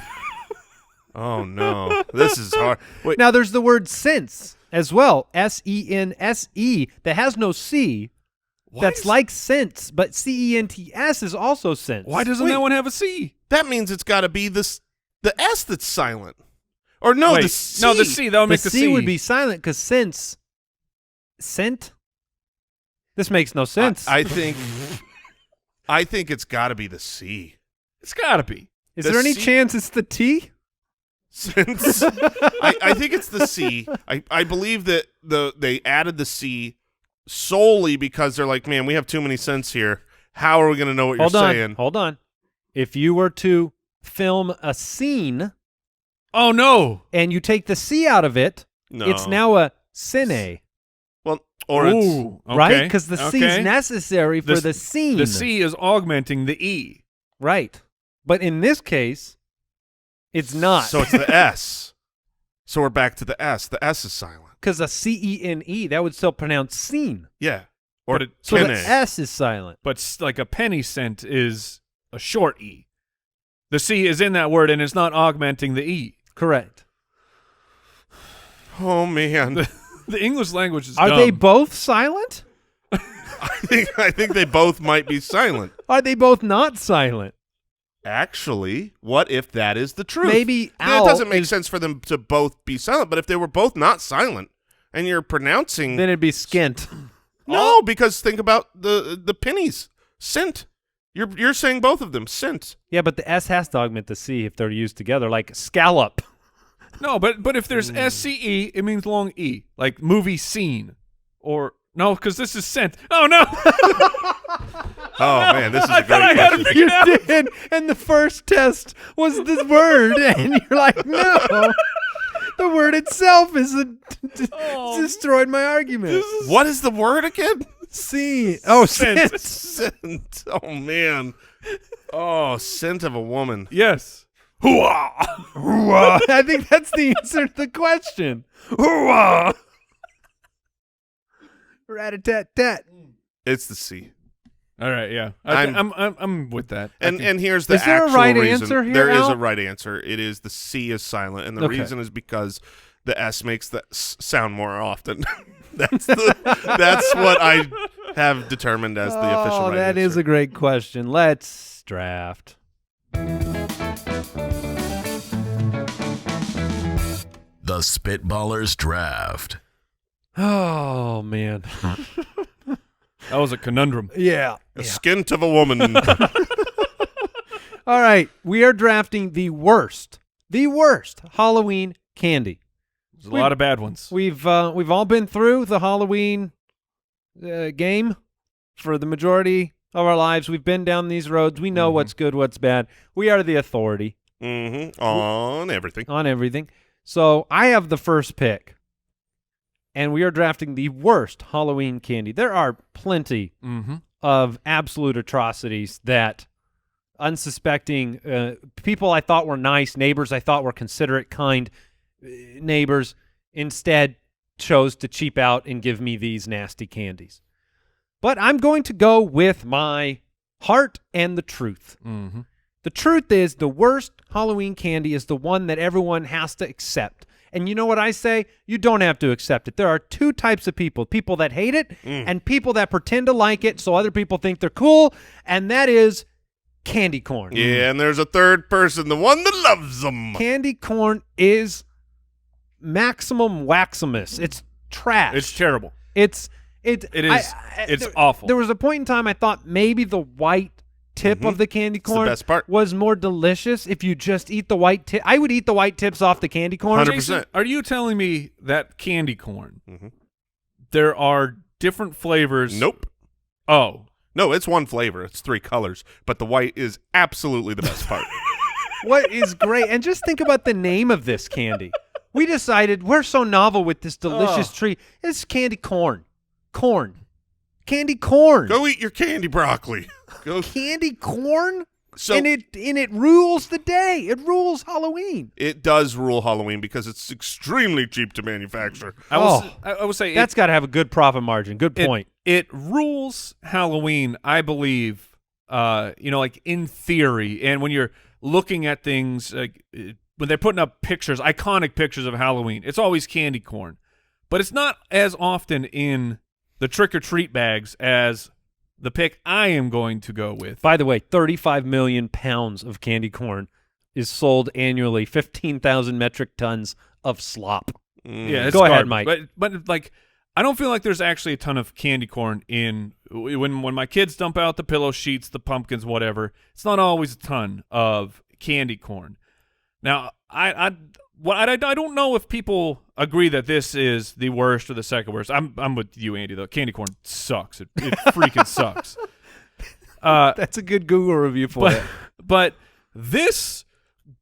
Oh, no. This is hard. Wait. Now there's the word sense as well. SENSE that has no C. That's like sense, but CENTS is also sense. Why doesn't Wait. that one have a C? That means it's got to be the S that's silent. Or no, Wait, the C. no, the C. That would the make the C C. would be silent because sense. Scent? This makes no sense. I think it's got to be the C. It's got to be. is the there any C- chance it's the T? Since I think it's the C. I believe that they added the C solely because they're like, man, we have too many cents here. How are we going to know what you're saying? Hold on. If you were to film a scene Oh, no. and you take the C out of it, No. it's now a cine, Well, or it's Ooh, okay. right? Because the C is okay. necessary for the scene. The C is augmenting the E. Right. But in this case, it's not. so it's the S. So we're back to the S. The S is silent. Because a CENE, that would still pronounce scene. Yeah. Or So kene. the S is silent. But like a penny cent is a short E. The C is in that word, and it's not augmenting the E. Correct. Oh man. The English language is Are dumb. they both silent? I think they both might be silent. Are they both not silent? Actually, what if that is the truth? Maybe Then owl it doesn't make is- sense for them to both be silent, but if they were both not silent and you're pronouncing Then it'd be skint. No, because think about the pennies. Cent. You're saying both of them. Cent. Yeah, but the S has to augment the C if they're used together, like scallop. No, but if there's SCE, it means long E, like movie scene. Or, no, because this is cent. Oh, no. Oh man, this is a I thought I great had question. to You did, and the first test was the word, and you're like, no. The word itself is destroyed my argument. What is the word again? C. Oh, Scent. scent. Scent. Oh man. Oh, scent of a woman. Yes. Hoo-ah. I think that's the answer to the question. Hoo-ah. Rat-a-tat-tat. It's the C. All right, yeah, I'm with that. And here's the Is there a actual right reason. answer here, There is Al? a right answer. It is the C is silent, and the Okay. reason is because the S makes the S sound more often. That's what I have determined as the official right answer. That is a great question. Let's draft. The Spitballers Draft. Oh man. That was a conundrum. Yeah. a skint of a woman. All right, we are drafting the worst Halloween candy. There's a lot of bad ones. We've all been through the Halloween game for the majority of our lives. We've been down these roads. We know what's good, what's bad. We are the authority On everything. on everything. So I have the first pick, and we are drafting the worst Halloween candy. There are plenty of absolute atrocities that unsuspecting people I thought were nice, neighbors I thought were considerate, kind neighbors, instead chose to cheap out and give me these nasty candies. But I'm going to go with my heart and the truth. The truth is the worst Halloween candy is the one that everyone has to accept. And you know what I say? You don't have to accept it. There are two types of people that hate it and people that pretend to like it so other people think they're cool, and that is candy corn. Yeah, and there's a third person, the one that loves them. Candy corn is maximum waximus. It's trash. It's terrible. It is. It's awful. There was a point in time I thought maybe the white tip of the candy It's the corn best part. was more delicious if you just eat the white tip. I would eat the white tips off the candy corn. 100%. Jason, are you telling me that candy corn, there are different flavors? Nope. Oh. No, it's one flavor. It's 3 colors, but the white is absolutely the best part. What is great, and just think about the name of this candy. We decided we're so novel with this delicious treat. It's candy corn. Candy corn. Go eat your candy broccoli. Go. Candy corn? So and it rules the day. It rules Halloween. it does rule Halloween because it's extremely cheap to manufacture. I will say That's got to have a good profit margin. Good point. It rules Halloween, I believe, like in theory. And when you're looking at things, like when they're putting up pictures, iconic pictures of Halloween, it's always candy corn. But it's not as often in the trick-or-treat bags as the pick I am going to go with. By the way, 35 million pounds of candy corn is sold annually, 15,000 metric tons of slop. Yeah, it's Go ahead, garbage. Mike. But like, I don't feel like there's actually a ton of candy corn in when my kids dump out the pillow sheets, the pumpkins, whatever. It's not always a ton of candy corn. Now, I don't know if people agree that this is the worst or the second worst. I'm with you, Andy. Though candy corn sucks. It freaking sucks. That's a good Google review for it. But this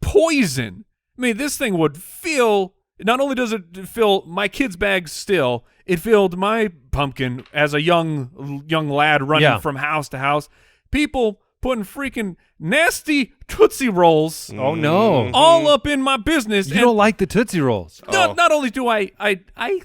poison, I mean, this thing would fill. Not only does it fill my kid's bag still, it filled my pumpkin as a young lad running from house to house. People putting freaking nasty Tootsie Rolls Oh, no. all up in my business. You don't like the Tootsie Rolls. Not only do I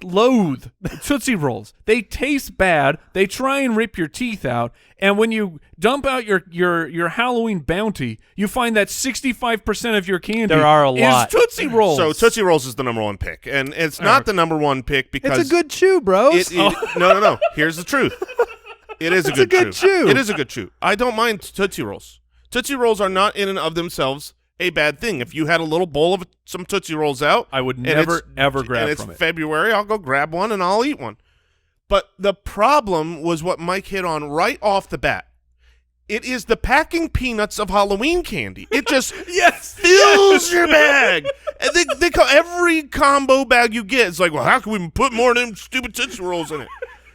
loathe Tootsie Rolls. They taste bad. They try and rip your teeth out. And when you dump out your Halloween bounty, you find that 65% of your candy There are a lot. is Tootsie Rolls. So Tootsie Rolls is the number 1 pick, and it's not the number 1 pick because It's a good chew, bros. No. Here's the truth. It is a good chew. It is a good chew. I don't mind Tootsie Rolls. Tootsie Rolls are not in and of themselves a bad thing. If you had a little bowl of some Tootsie Rolls out, I would and never, ever grab and it's from it. February, I'll go grab one and I'll eat one. But the problem was what Mike hit on right off the bat. It is the packing peanuts of Halloween candy. It just fills your bag. And they call every combo bag you get. It's like, well, how can we put more of them stupid Tootsie Rolls in it?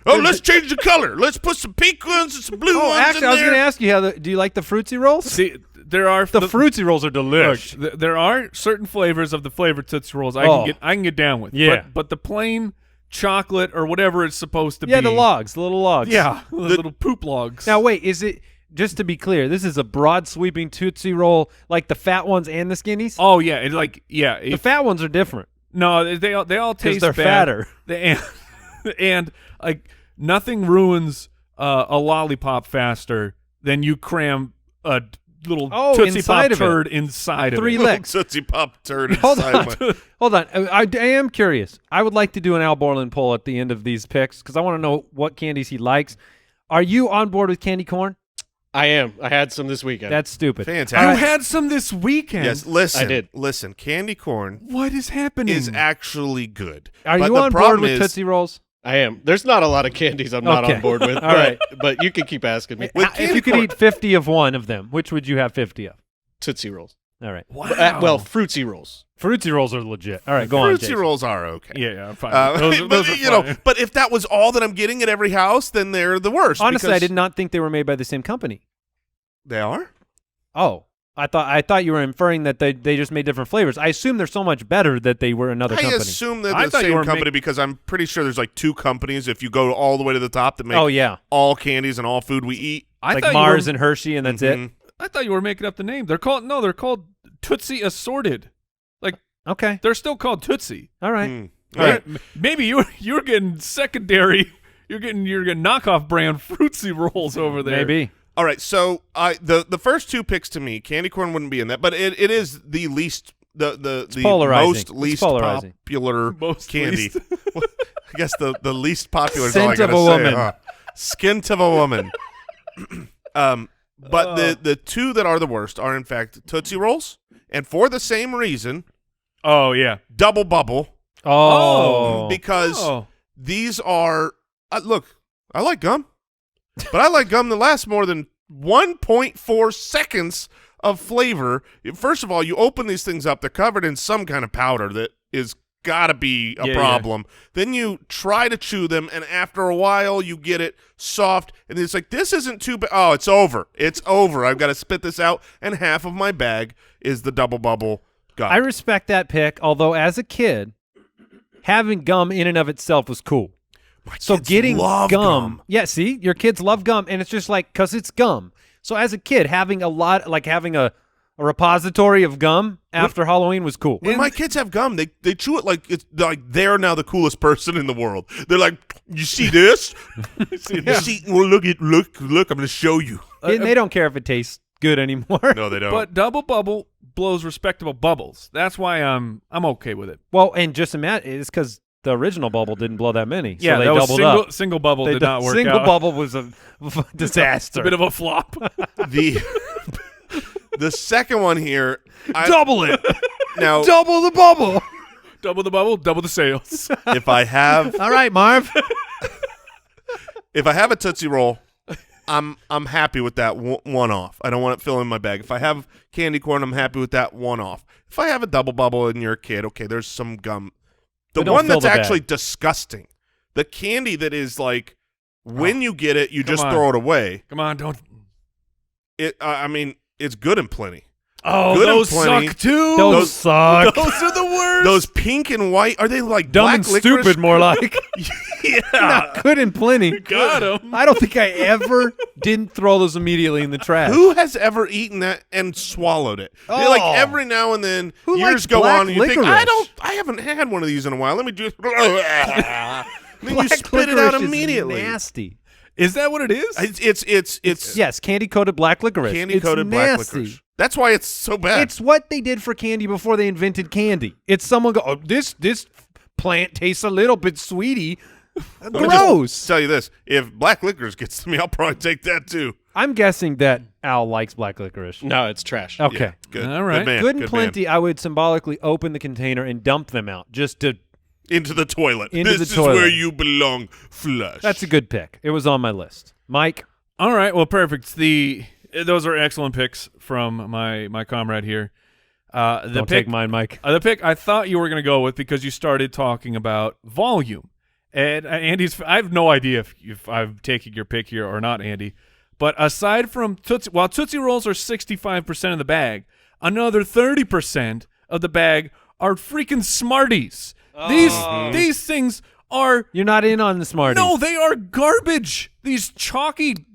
Oh, let's change the color. Let's put some pink ones and some blue ones actually, in I was there. going to ask you, do you like the Fruitsy Rolls? See, there are The Fruitsy Rolls are delicious. Look, there are certain flavors of the flavored Tootsie Rolls I can get down with. Yeah. But the plain chocolate or whatever it's supposed to be. Yeah, the little logs. Yeah, the little poop logs. Now, wait, is it, just to be clear, this is a broad sweeping Tootsie Roll, like the fat ones and the skinnies? Oh yeah, The fat ones are different. No, they all taste they're bad. fatter. And like nothing ruins a lollipop faster than you cram a little Oh, Tootsie inside Pop of it. turd inside of 3 it. licks. Tootsie Pop turd Hold inside on. my... Hold on. I am curious. I would like to do an Al Borland poll at the end of these picks because I want to know what candies he likes. Are you on board with candy corn? I am. I had some this weekend. That's stupid. Fantastic. You had some this weekend. Yes, listen. I did. Listen, candy corn What is happening? is actually good. Are But you the on board problem with is, Tootsie Rolls? I am. There's not a lot of candies I'm not Okay. on board with. All right. But you can keep asking me. With If candy you could corn- eat 50 of one of them, which would you have 50 of? Tootsie Rolls. All right. wow. Well, Fruitsy Rolls. Fruitsy Rolls are legit. All right, go on, Fruitsy Jason. Rolls are okay. Yeah, I'm fine. But, those are you know, fine. but if that was all that I'm getting at every house, then they're the worst. Honestly, because I did not think they were made by the same company. They are? Oh, I thought you were inferring that they just made different flavors. I assume they're so much better that they were another I company. assume they're I the thought you same were company because I'm pretty sure there's like 2 companies if you go all the way to the top that make Oh yeah, all candies and all food we eat. I like thought Mars you were, and Hershey, and that's it. Mhm. I thought you were making up the name. They're called Tootsie Assorted. Like Okay, they're still called Tootsie. all right. Mm. All right. Maybe you're getting secondary. You're getting knockoff brand Fruitsy Rolls over there. Maybe. All right, so the first 2 picks to me, candy corn wouldn't be in that, but it is the least the polarizing. most It's least polarizing. popular Most candy. least. I guess the least popular is all I Scent of gotta a say. woman. Huh? Skint of a woman. But the 2 that are the worst are in fact Tootsie Rolls, and for the same reason, Oh yeah. Double Bubble, Oh, because Oh. these are look, I like gum, but I like gum that lasts more than 1.4 seconds of flavor. First of all, you open these things up, they're covered in some kind of powder that is got to be a Yeah, problem. Then you try to chew them, and after a while, you get it soft, and it's like, this isn't too bad. Oh, it's over. It's over. I've got to spit this out, and half of my bag is the Double Bubble gum. I respect that pick. Although as a kid, having gum in and of itself was cool. My So kids getting love gum, yeah. See, your kids love gum, and it's just like because it's gum. So as a kid, having having a repository of gum after Halloween was cool. When my kids have gum, they chew it like it's like they're now the coolest person in the world. They're like, you see this? You see? Well, look, I'm going to show you. And they don't care if it tastes good anymore. No, they don't. But Double Bubble blows respectable bubbles. That's why I'm okay with it. Well, and just imagine it's because the original bubble didn't blow that many. Yeah, so they that was doubled up. single bubble did not work Single out. bubble was a disaster. A bit of a flop. The second one here, double it. now Double the bubble. Double the bubble, double the sales. if I have All right, Marv. a Tootsie Roll, I'm happy with that one off. I don't want it filling my bag. If I have candy corn, I'm happy with that one off. If I have a Double Bubble and you're a kid, okay, there's some gum. The But don't one fill that's the bag. actually disgusting, the candy that is like when you get it, you Come just on. throw it away. Come on, don't. I mean, it's good and plenty. Oh, Good and those plenty. suck too. Those suck. Those are the worst. Those pink and white, are they like Dumb black and licorice? stupid, more like. Yeah. Not good and plenty. got them. I don't think I ever didn't throw those immediately in the trash. Who has ever eaten that and swallowed it? You know, like Oh. every now and then, Who years likes go black on, and you think, licorice? I haven't had one of these in a while. Let me just. Then you Black spit it out licorice is immediately. nasty. Is that what it is? It's Yes, candy coated black licorice. candy coated it's black nasty. licorice. That's why it's so bad. It's what they did for candy before they invented candy. It's someone go, oh, this plant tastes a little bit sweety. Let me just Gross. tell you this: if black licorice gets to me, I'll probably take that too. I'm guessing that Al likes black licorice. No, it's trash. Okay. Yeah, good. All right. Good man. Good and man. plenty, I would symbolically open the container and dump them out just to. Into the toilet. Into this the toilet. is where you belong. Flush. That's a good pick. It was on my list. Mike. All right. Well, perfect. Those are excellent picks from my comrade here. Don't take mine, Mike. The pick I thought you were going to go with because you started talking about volume. And Andy's, I have no idea if I'm taking your pick here or not, Andy. But aside from while Tootsie Rolls are 65% of the bag, another 30% of the bag are freaking Smarties. These things are You're not in on the Smarties. no, they are garbage. These chalky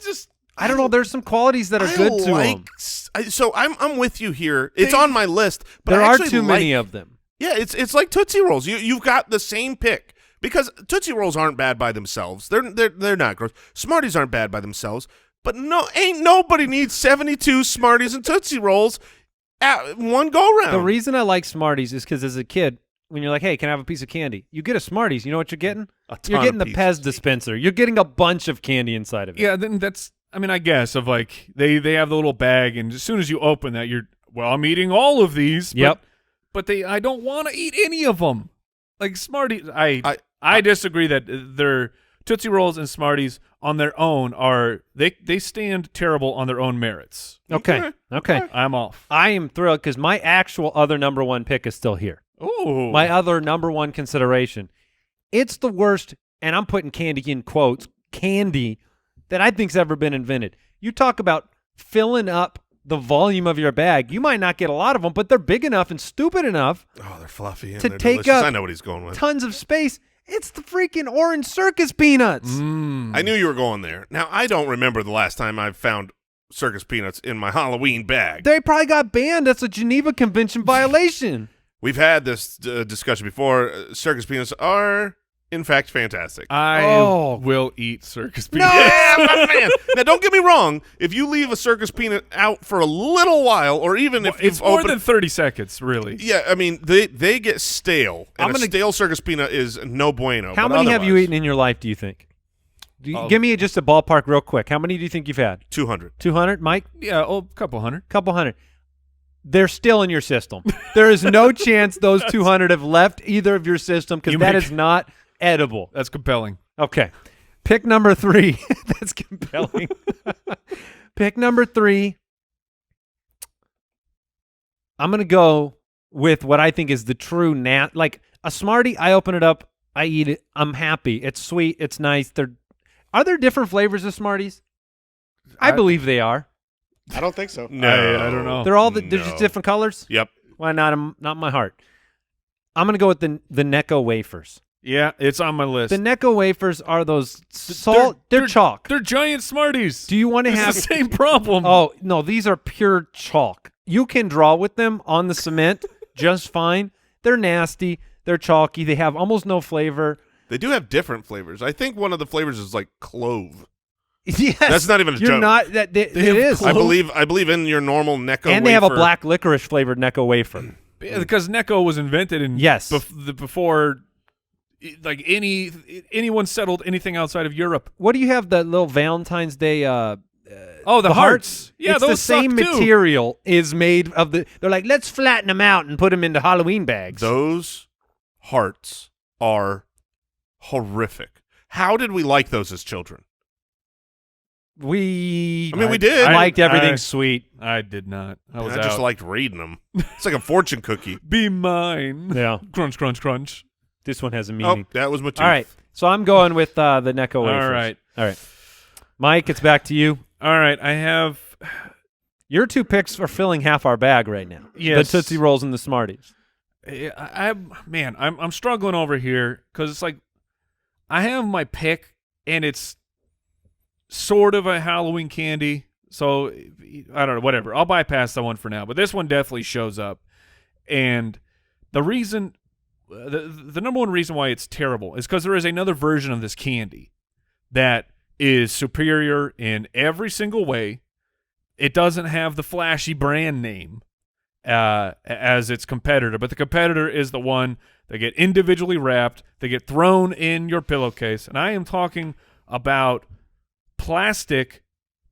just. I don't know. There's some qualities that are I good to like, them. So I'm with you here. It's on my list, but There I are actually too like, many of them. Yeah, it's like Tootsie Rolls. You've got the same pick. Because Tootsie Rolls aren't bad by themselves. They're not gross. Smarties aren't bad by themselves. But ain't nobody needs 72 Smarties and Tootsie Rolls at one go-round. The reason I like Smarties is because as a kid, when you're like, hey, can I have a piece of candy? You get a Smarties. You know what you're getting? You're getting the Pez dispenser. You're getting a bunch of candy inside of it. Yeah, then that's, I mean, I guess, of like, they have the little bag, and as soon as you open that, I'm eating all of these. Yep. But I don't want to eat any of them. Like Smarties, I disagree that their Tootsie Rolls and Smarties on their own they stand terrible on their own merits. Okay. I'm off. I am thrilled because my actual other number one pick is still here. Oh, My other number one consideration. It's the worst, and I'm putting candy in quotes, candy that I think's ever been invented. You talk about filling up the volume of your bag. You might not get a lot of them, but they're big enough and stupid enough Oh, they're fluffy and to they're take delicious. up I know what he's going with. tons of space. It's the freaking orange circus peanuts. I knew you were going there. Now, I don't remember the last time I found circus peanuts in my Halloween bag. They probably got banned. That's a Geneva Convention violation. We've had this discussion before. Circus peanuts are, in fact, fantastic. I will eat circus peanuts. Yeah, my man. Now, don't get me wrong. If you leave a circus peanut out for a little while, or even if It's you've more opened, than 30 seconds, really. yeah, I mean, they get stale. And a stale circus peanut is no bueno. How but many have you otherwise, eaten in your life, do you think? Give me just a ballpark real quick. How many do you think you've had? 200. 200, Mike? Yeah, a couple hundred. Couple hundred. They're still in your system. There is no chance those 200 have left either of your system because that is not edible. That's compelling. Okay. Pick number 3. That's compelling. Pick number 3. I'm going to go with what I think is the true like a Smartie. I open it up. I eat it. I'm happy. It's sweet. It's nice. Are there different flavors of Smarties? I believe they are. I don't think so. No, I don't know. They're just different colors? Yep. Why not? Not my heart. I'm going to go with the Necco wafers. Yeah, it's on my list. The Necco wafers are those salt. They're chalk. They're giant Smarties. Do you want to It's have the same problem. Oh, no, these are pure chalk. You can draw with them on the cement just fine. They're nasty. They're chalky. They have almost no flavor. They do have different flavors. I think one of the flavors is like clove. Yes. That's not even a You're joke. not that it is. I believe in your normal Necco And wafer. they have a black licorice flavored Necco wafer. Because Necco was invented in before like anyone settled anything outside of Europe. What do you have the little Valentine's Day the hearts. Yeah, it's those the same suck, too. material is made of they're like, let's flatten them out and put them into Halloween bags. Those hearts are horrific. How did we like those as children? We did. liked everything I- sweet. I did not. I was I out. just liked reading them. It's like a fortune cookie. Be mine. Yeah. Crunch, crunch, crunch. This one has a Oh, meaning. that was my tooth. All right. So I'm going with the Necco wafers. All right. Mike, it's back to you. All right. I have. Your 2 picks are filling half our bag right now. Yes. The Tootsie Rolls and the Smarties. I'm struggling over here because it's like I have my pick and it's sort of a Halloween candy. So I don't know, whatever. I'll bypass that one for now. But this one definitely shows up. And the reason, the number one reason why it's terrible is because there is another version of this candy that is superior in every single way. It doesn't have the flashy brand name as its competitor, but the competitor is the one that get individually wrapped, they get thrown in your pillowcase, and I am talking about plastic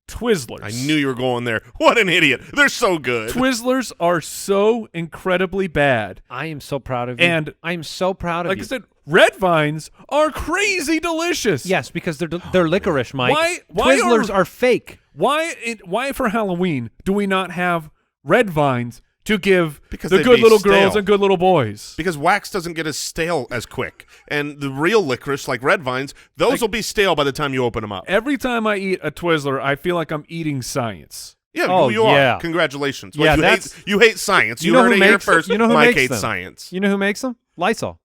Twizzlers. I knew you were going there. What an idiot. They're so good. Twizzlers are so incredibly bad. I am so proud of you. And I am so proud of like you. I said, Red Vines are crazy delicious. Yes, because they're licorice, Mike. Why Twizzlers are fake. Why for Halloween do we not have Red Vines to give Because the they'd good be little stale. girls and good little boys? Because wax doesn't get as stale as quick. And the real licorice, like Red Vines, those will be stale by the time you open them up. Every time I eat a Twizzler, I feel like I'm eating science. Yeah, Oh, you yeah. are. Congratulations. Yeah, you hate science. You know heard who it here makes them? first. You know who Mike makes hates them? science. You know who makes them? Lysol.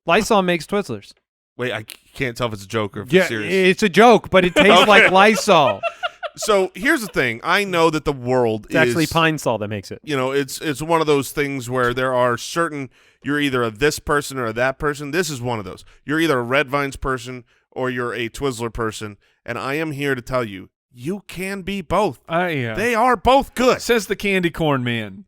Lysol makes Twizzlers. Wait, I can't tell if it's a joke or if Yeah, it's serious. it's a joke, but it tastes like Lysol. So here's the thing. I know that the world It's actually Pine Sol that makes it. You know, it's one of those things where there are certain, you're either a this person or a that person. This is one of those. You're either a Red Vines person or you're a Twizzler person, and I am here to tell you, you can be both. They are both good. Says the candy corn man.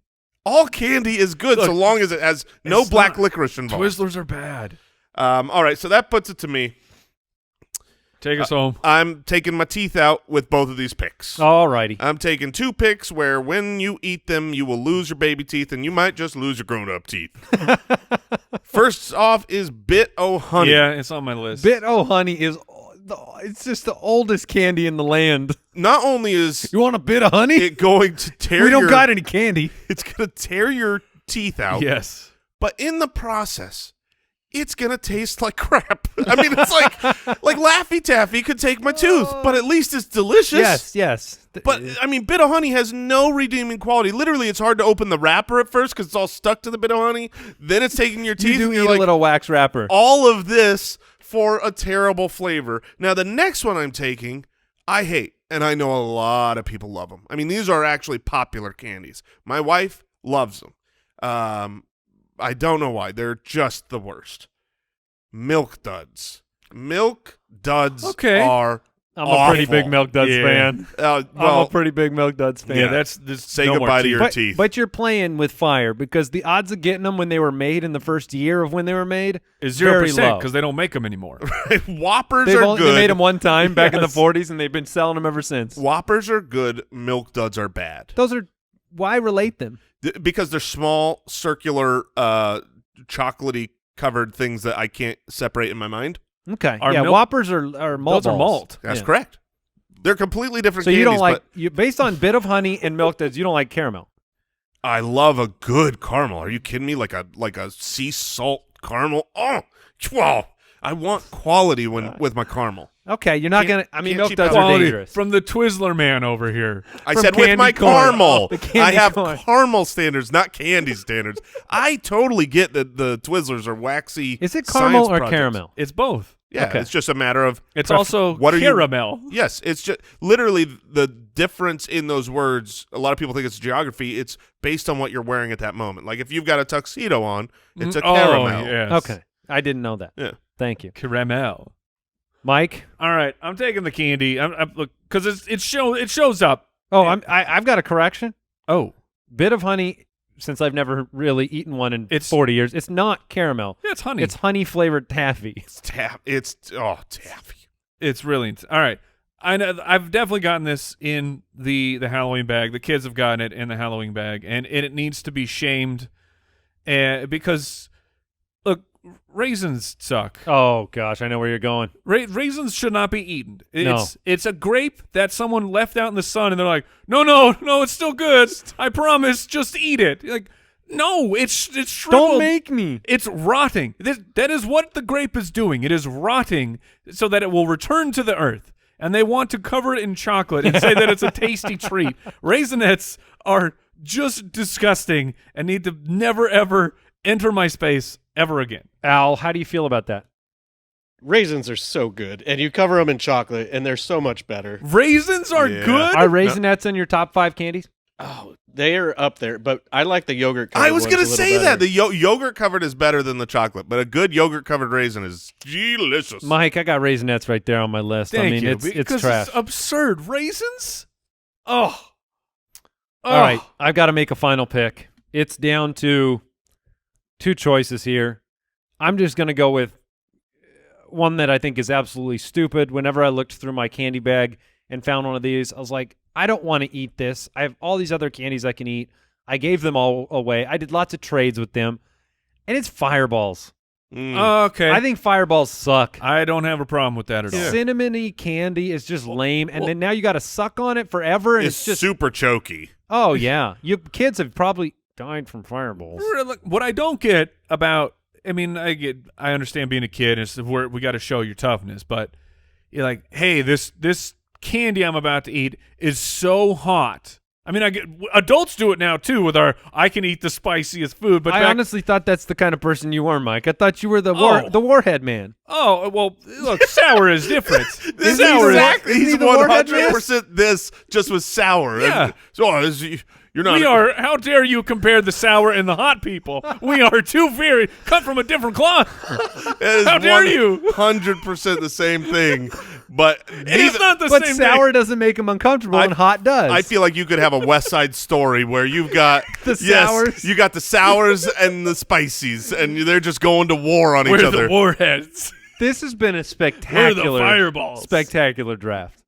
All candy is good so long as it has no black licorice involved. Twizzlers are bad. All right, so that puts it to me. Take us home. I'm taking my teeth out with both of these picks. All righty. I'm taking 2 picks where when you eat them, you will lose your baby teeth, and you might just lose your grown-up teeth. First off is Bit O' Honey. Yeah, it's on my list. Bit O' Honey is it's just the oldest candy in the land. Not only is You want a bit of honey? it going to tear We don't got any candy. it's going to tear your teeth out. Yes. But in the process, it's going to taste like crap. I mean, it's like Laffy Taffy could take my tooth, but at least it's delicious. Yes. But, I mean, Bit O' Honey has no redeeming quality. Literally, it's hard to open the wrapper at first because it's all stuck to the Bit O' Honey. Then it's taking your teeth. You do and eat you're a like, little wax wrapper. all of this for a terrible flavor. Now, the next one I'm taking, I hate, and I know a lot of people love them. I mean, these are actually popular candies. My wife loves them. I don't know why. They're just the worst. Milk Duds. Milk Duds are I'm a pretty awful. big Milk Duds fan. Well, I'm a pretty big Milk Duds fan. Yeah, that's say no goodbye more to your but, teeth. But you're playing with fire because the odds of getting them when they were made in the first year of when they were made is very 0% low. because they don't make them anymore. Whoppers are good. They made them one time back in the Yes. 40s, and they've been selling them ever since. Whoppers are good. Milk Duds are bad. Those are why relate them. Because they're small, circular, chocolatey covered things that I can't separate in my mind. Okay, Are yeah, milk- Whoppers are malt. Those are balls. malt. That's Yeah. correct. They're completely different So candies, you don't like but based on Bit of Honey and Milk Duds, you don't like caramel. I love a good caramel. Are you kidding me? Like a sea salt caramel. Oh, wow. I want quality with my caramel. Okay, you're not Can't- gonna. I mean, can't Milk cheap Duds out. are Quality dangerous. from the Twizzler man over here. I From said with my candy corn. caramel. The candy I have corn. caramel standards, not candy standards. I totally get that the Twizzlers are waxy. Is it caramel science or projects. caramel? It's both. Yeah, Okay. it's just a matter of It's also what are you- caramel. Yes, it's just literally the difference in those words. A lot of people think it's geography. It's based on what you're wearing at that moment. Like if you've got a tuxedo on, it's a caramel. Oh, yes. Okay, I didn't know that. Yeah. Thank you, Caramel. Mike. All right, I'm taking the candy. I'm look because it shows up. Oh, I've got a correction. Oh, Bit of Honey. Since I've never really eaten one in It's- 40 years, it's not caramel. yeah, it's honey. It's honey flavored taffy. Taffy. It's really all right. I know I've definitely gotten this in the Halloween bag. The kids have gotten it in the Halloween bag, and it needs to be shamed, because look, raisins suck. Oh gosh, I know where you're going. Raisins should not be eaten. No. It's a grape that someone left out in the sun, and they're like, no, it's still good. I promise, just eat it. Like, no, it's shriveled. Don't make me. It's rotting. That is what the grape is doing. It is rotting so that it will return to the earth. And they want to cover it in chocolate and say that it's a tasty treat. Raisinets are just disgusting and need to never, ever enter my space ever again. Al, how do you feel about that? Raisins are so good, and you cover them in chocolate, and they're so much better. Raisins are Yeah. good? Are Raisinets in your top 5 candies? Oh, they are up there, but I like the yogurt covered I was going gonna to say that the yogurt covered is better than the chocolate, but a good yogurt covered raisin is delicious. Mike, I got Raisinets right there on my list. Thank I mean, you. it's Because trash. it's absurd. Raisins? Oh. All right, I've got to make a final pick. It's down to 2 choices here. I'm just going to go with one that I think is absolutely stupid. Whenever I looked through my candy bag and found one of these, I was like, I don't want to eat this. I have all these other candies I can eat. I gave them all away. I did lots of trades with them, and it's Fireballs. Okay. I think Fireballs suck. I don't have a problem with that at all. Cinnamony candy is just lame, and then now you got to suck on it forever, and It's it's just super choky. oh yeah. You kids have probably died from Fireballs. What I don't get about, I mean, I understand being a kid, and we got to show your toughness, but you're like, hey, this candy I'm about to eat is so hot, I mean, adults do it now too with our I can eat the spiciest food. But I honestly thought that's the kind of person you were, Mike. I thought you were the warhead man. Oh, well, look, sour is different. This Sour exactly. is he He's the warhead 100% this just with sour. Yeah. And so you're not. We are. How dare you compare the sour and the hot people? We are two very cut from a different cloth. How dare you? 100% the same thing. But It's not the But same sour thing. doesn't make him uncomfortable, and hot does. I feel like you could have a West Side Story where you've got The sours? you got the sours and the spicies, and they're just going to war on We're each other. the warheads. This has been a We're spectacular, the fireballs. spectacular draft.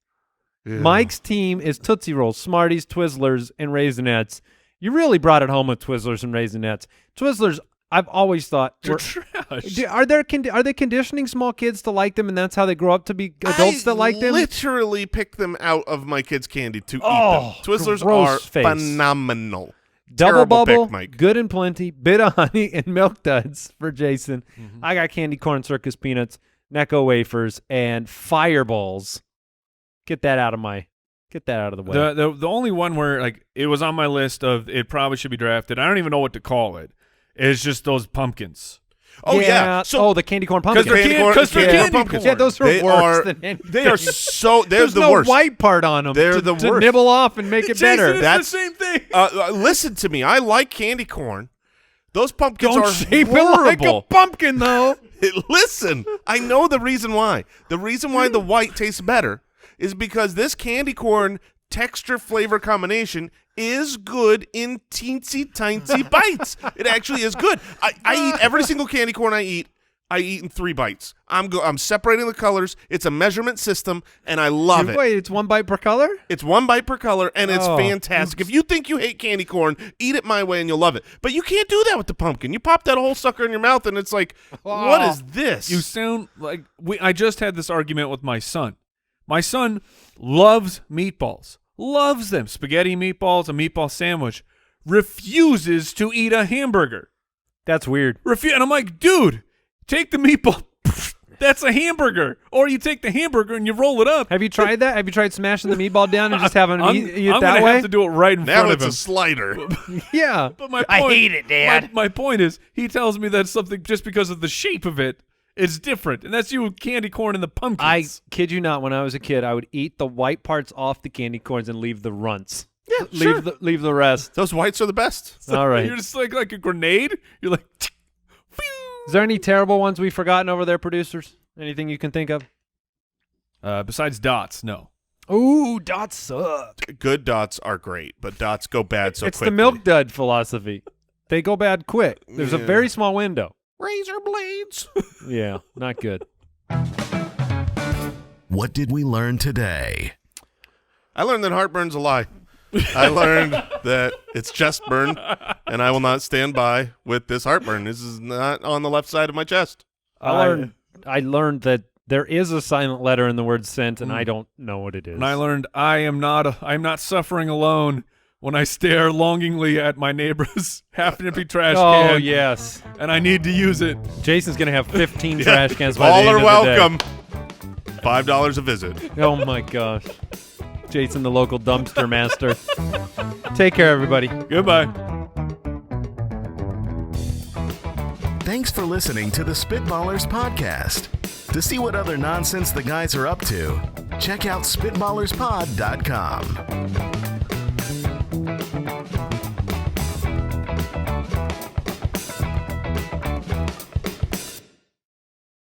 Yeah. Mike's team is Tootsie Rolls, Smarties, Twizzlers, and Raisinets. You really brought it home with Twizzlers and Raisinets. Twizzlers, I've always thought They're were, trash. are they conditioning small kids to like them, and that's how they grow up to be adults that like them? Literally pick them out of my kids' candy to eat Oh, them. Twizzlers gross are face. phenomenal. Double Terrible bubble, pick, Mike. good and plenty, bit of honey, and milk duds for Jason. Mm-hmm. I got candy corn circus peanuts, Necco wafers, and fireballs. Get that out of the way. The only one where like it was on my list of it probably should be drafted. I don't even know what to call it. It's just those pumpkins. Oh yeah. So the candy corn pumpkins. they're candy pumpkins. Yeah, those are They worse are- than anything. They are so. They're There's the no worst. white part on them. They're to, the to worst. nibble off and make it Jason, better. it's That's- the same thing. Listen to me. I like candy corn. Those pumpkins Don't are shape it like a horrible. pumpkin, though. Listen, I know the reason why. The reason why the white tastes better is because this candy corn texture flavor combination is good in teensy tiny bites. It actually is good. I eat every single candy corn I eat in 3 bites. I'm separating the colors. It's a measurement system, and I love it. Wait, it's 1 bite per color? It's 1 bite per color, and it's Oh. fantastic. If you think you hate candy corn, eat it my way, and you'll love it. But you can't do that with the pumpkin. You pop that whole sucker in your mouth, and it's like, what is this? You sound like I just had this argument with my son. My son loves meatballs. Loves them. Spaghetti meatballs, a meatball sandwich. Refuses to eat a hamburger. That's weird. And I'm like, dude, take the meatball. That's a hamburger. Or you take the hamburger and you roll it up. Have you tried that? Have you tried smashing the meatball down and just having I'm, eat it I'm that gonna way? have to do it right in now front it's of a him. slider. Yeah. But my point, I hate it, Dad. My point is, he tells me that's something just because of the shape of it. It's different, and that's you with candy corn and the I pumpkins. kid you not, when I was a kid, I would eat the white parts off the candy corns and leave the runts. Yeah, sure. Leave the rest. Those whites are the best. All right. You're just like a grenade. You're like, Is there any terrible ones we've forgotten over there, producers? Anything you can think of? besides dots, no. Ooh, dots suck. Good dots are great, but dots go bad so It's quickly. the milk dud philosophy. They go bad quick. There's a Yeah. very small window. Razor blades. Yeah, not good. What did we learn today? I learned that heartburn's a lie. I learned that it's chest burn, and I will not stand by with this heartburn. This is not on the left side of my chest. I learned that there is a silent letter in the word sent, and I don't know what it is. And I learned I'm not suffering alone when I stare longingly at my neighbor's half-empty trash can. Oh, yes. And I need to use it. Jason's going to have 15 trash cans by All the end are of welcome. $5 a visit. the day. Oh, my gosh. Jason, the local dumpster master. Take care, everybody. Goodbye. Thanks for listening to the Spitballers podcast. To see what other nonsense the guys are up to, check out SpitballersPod.com.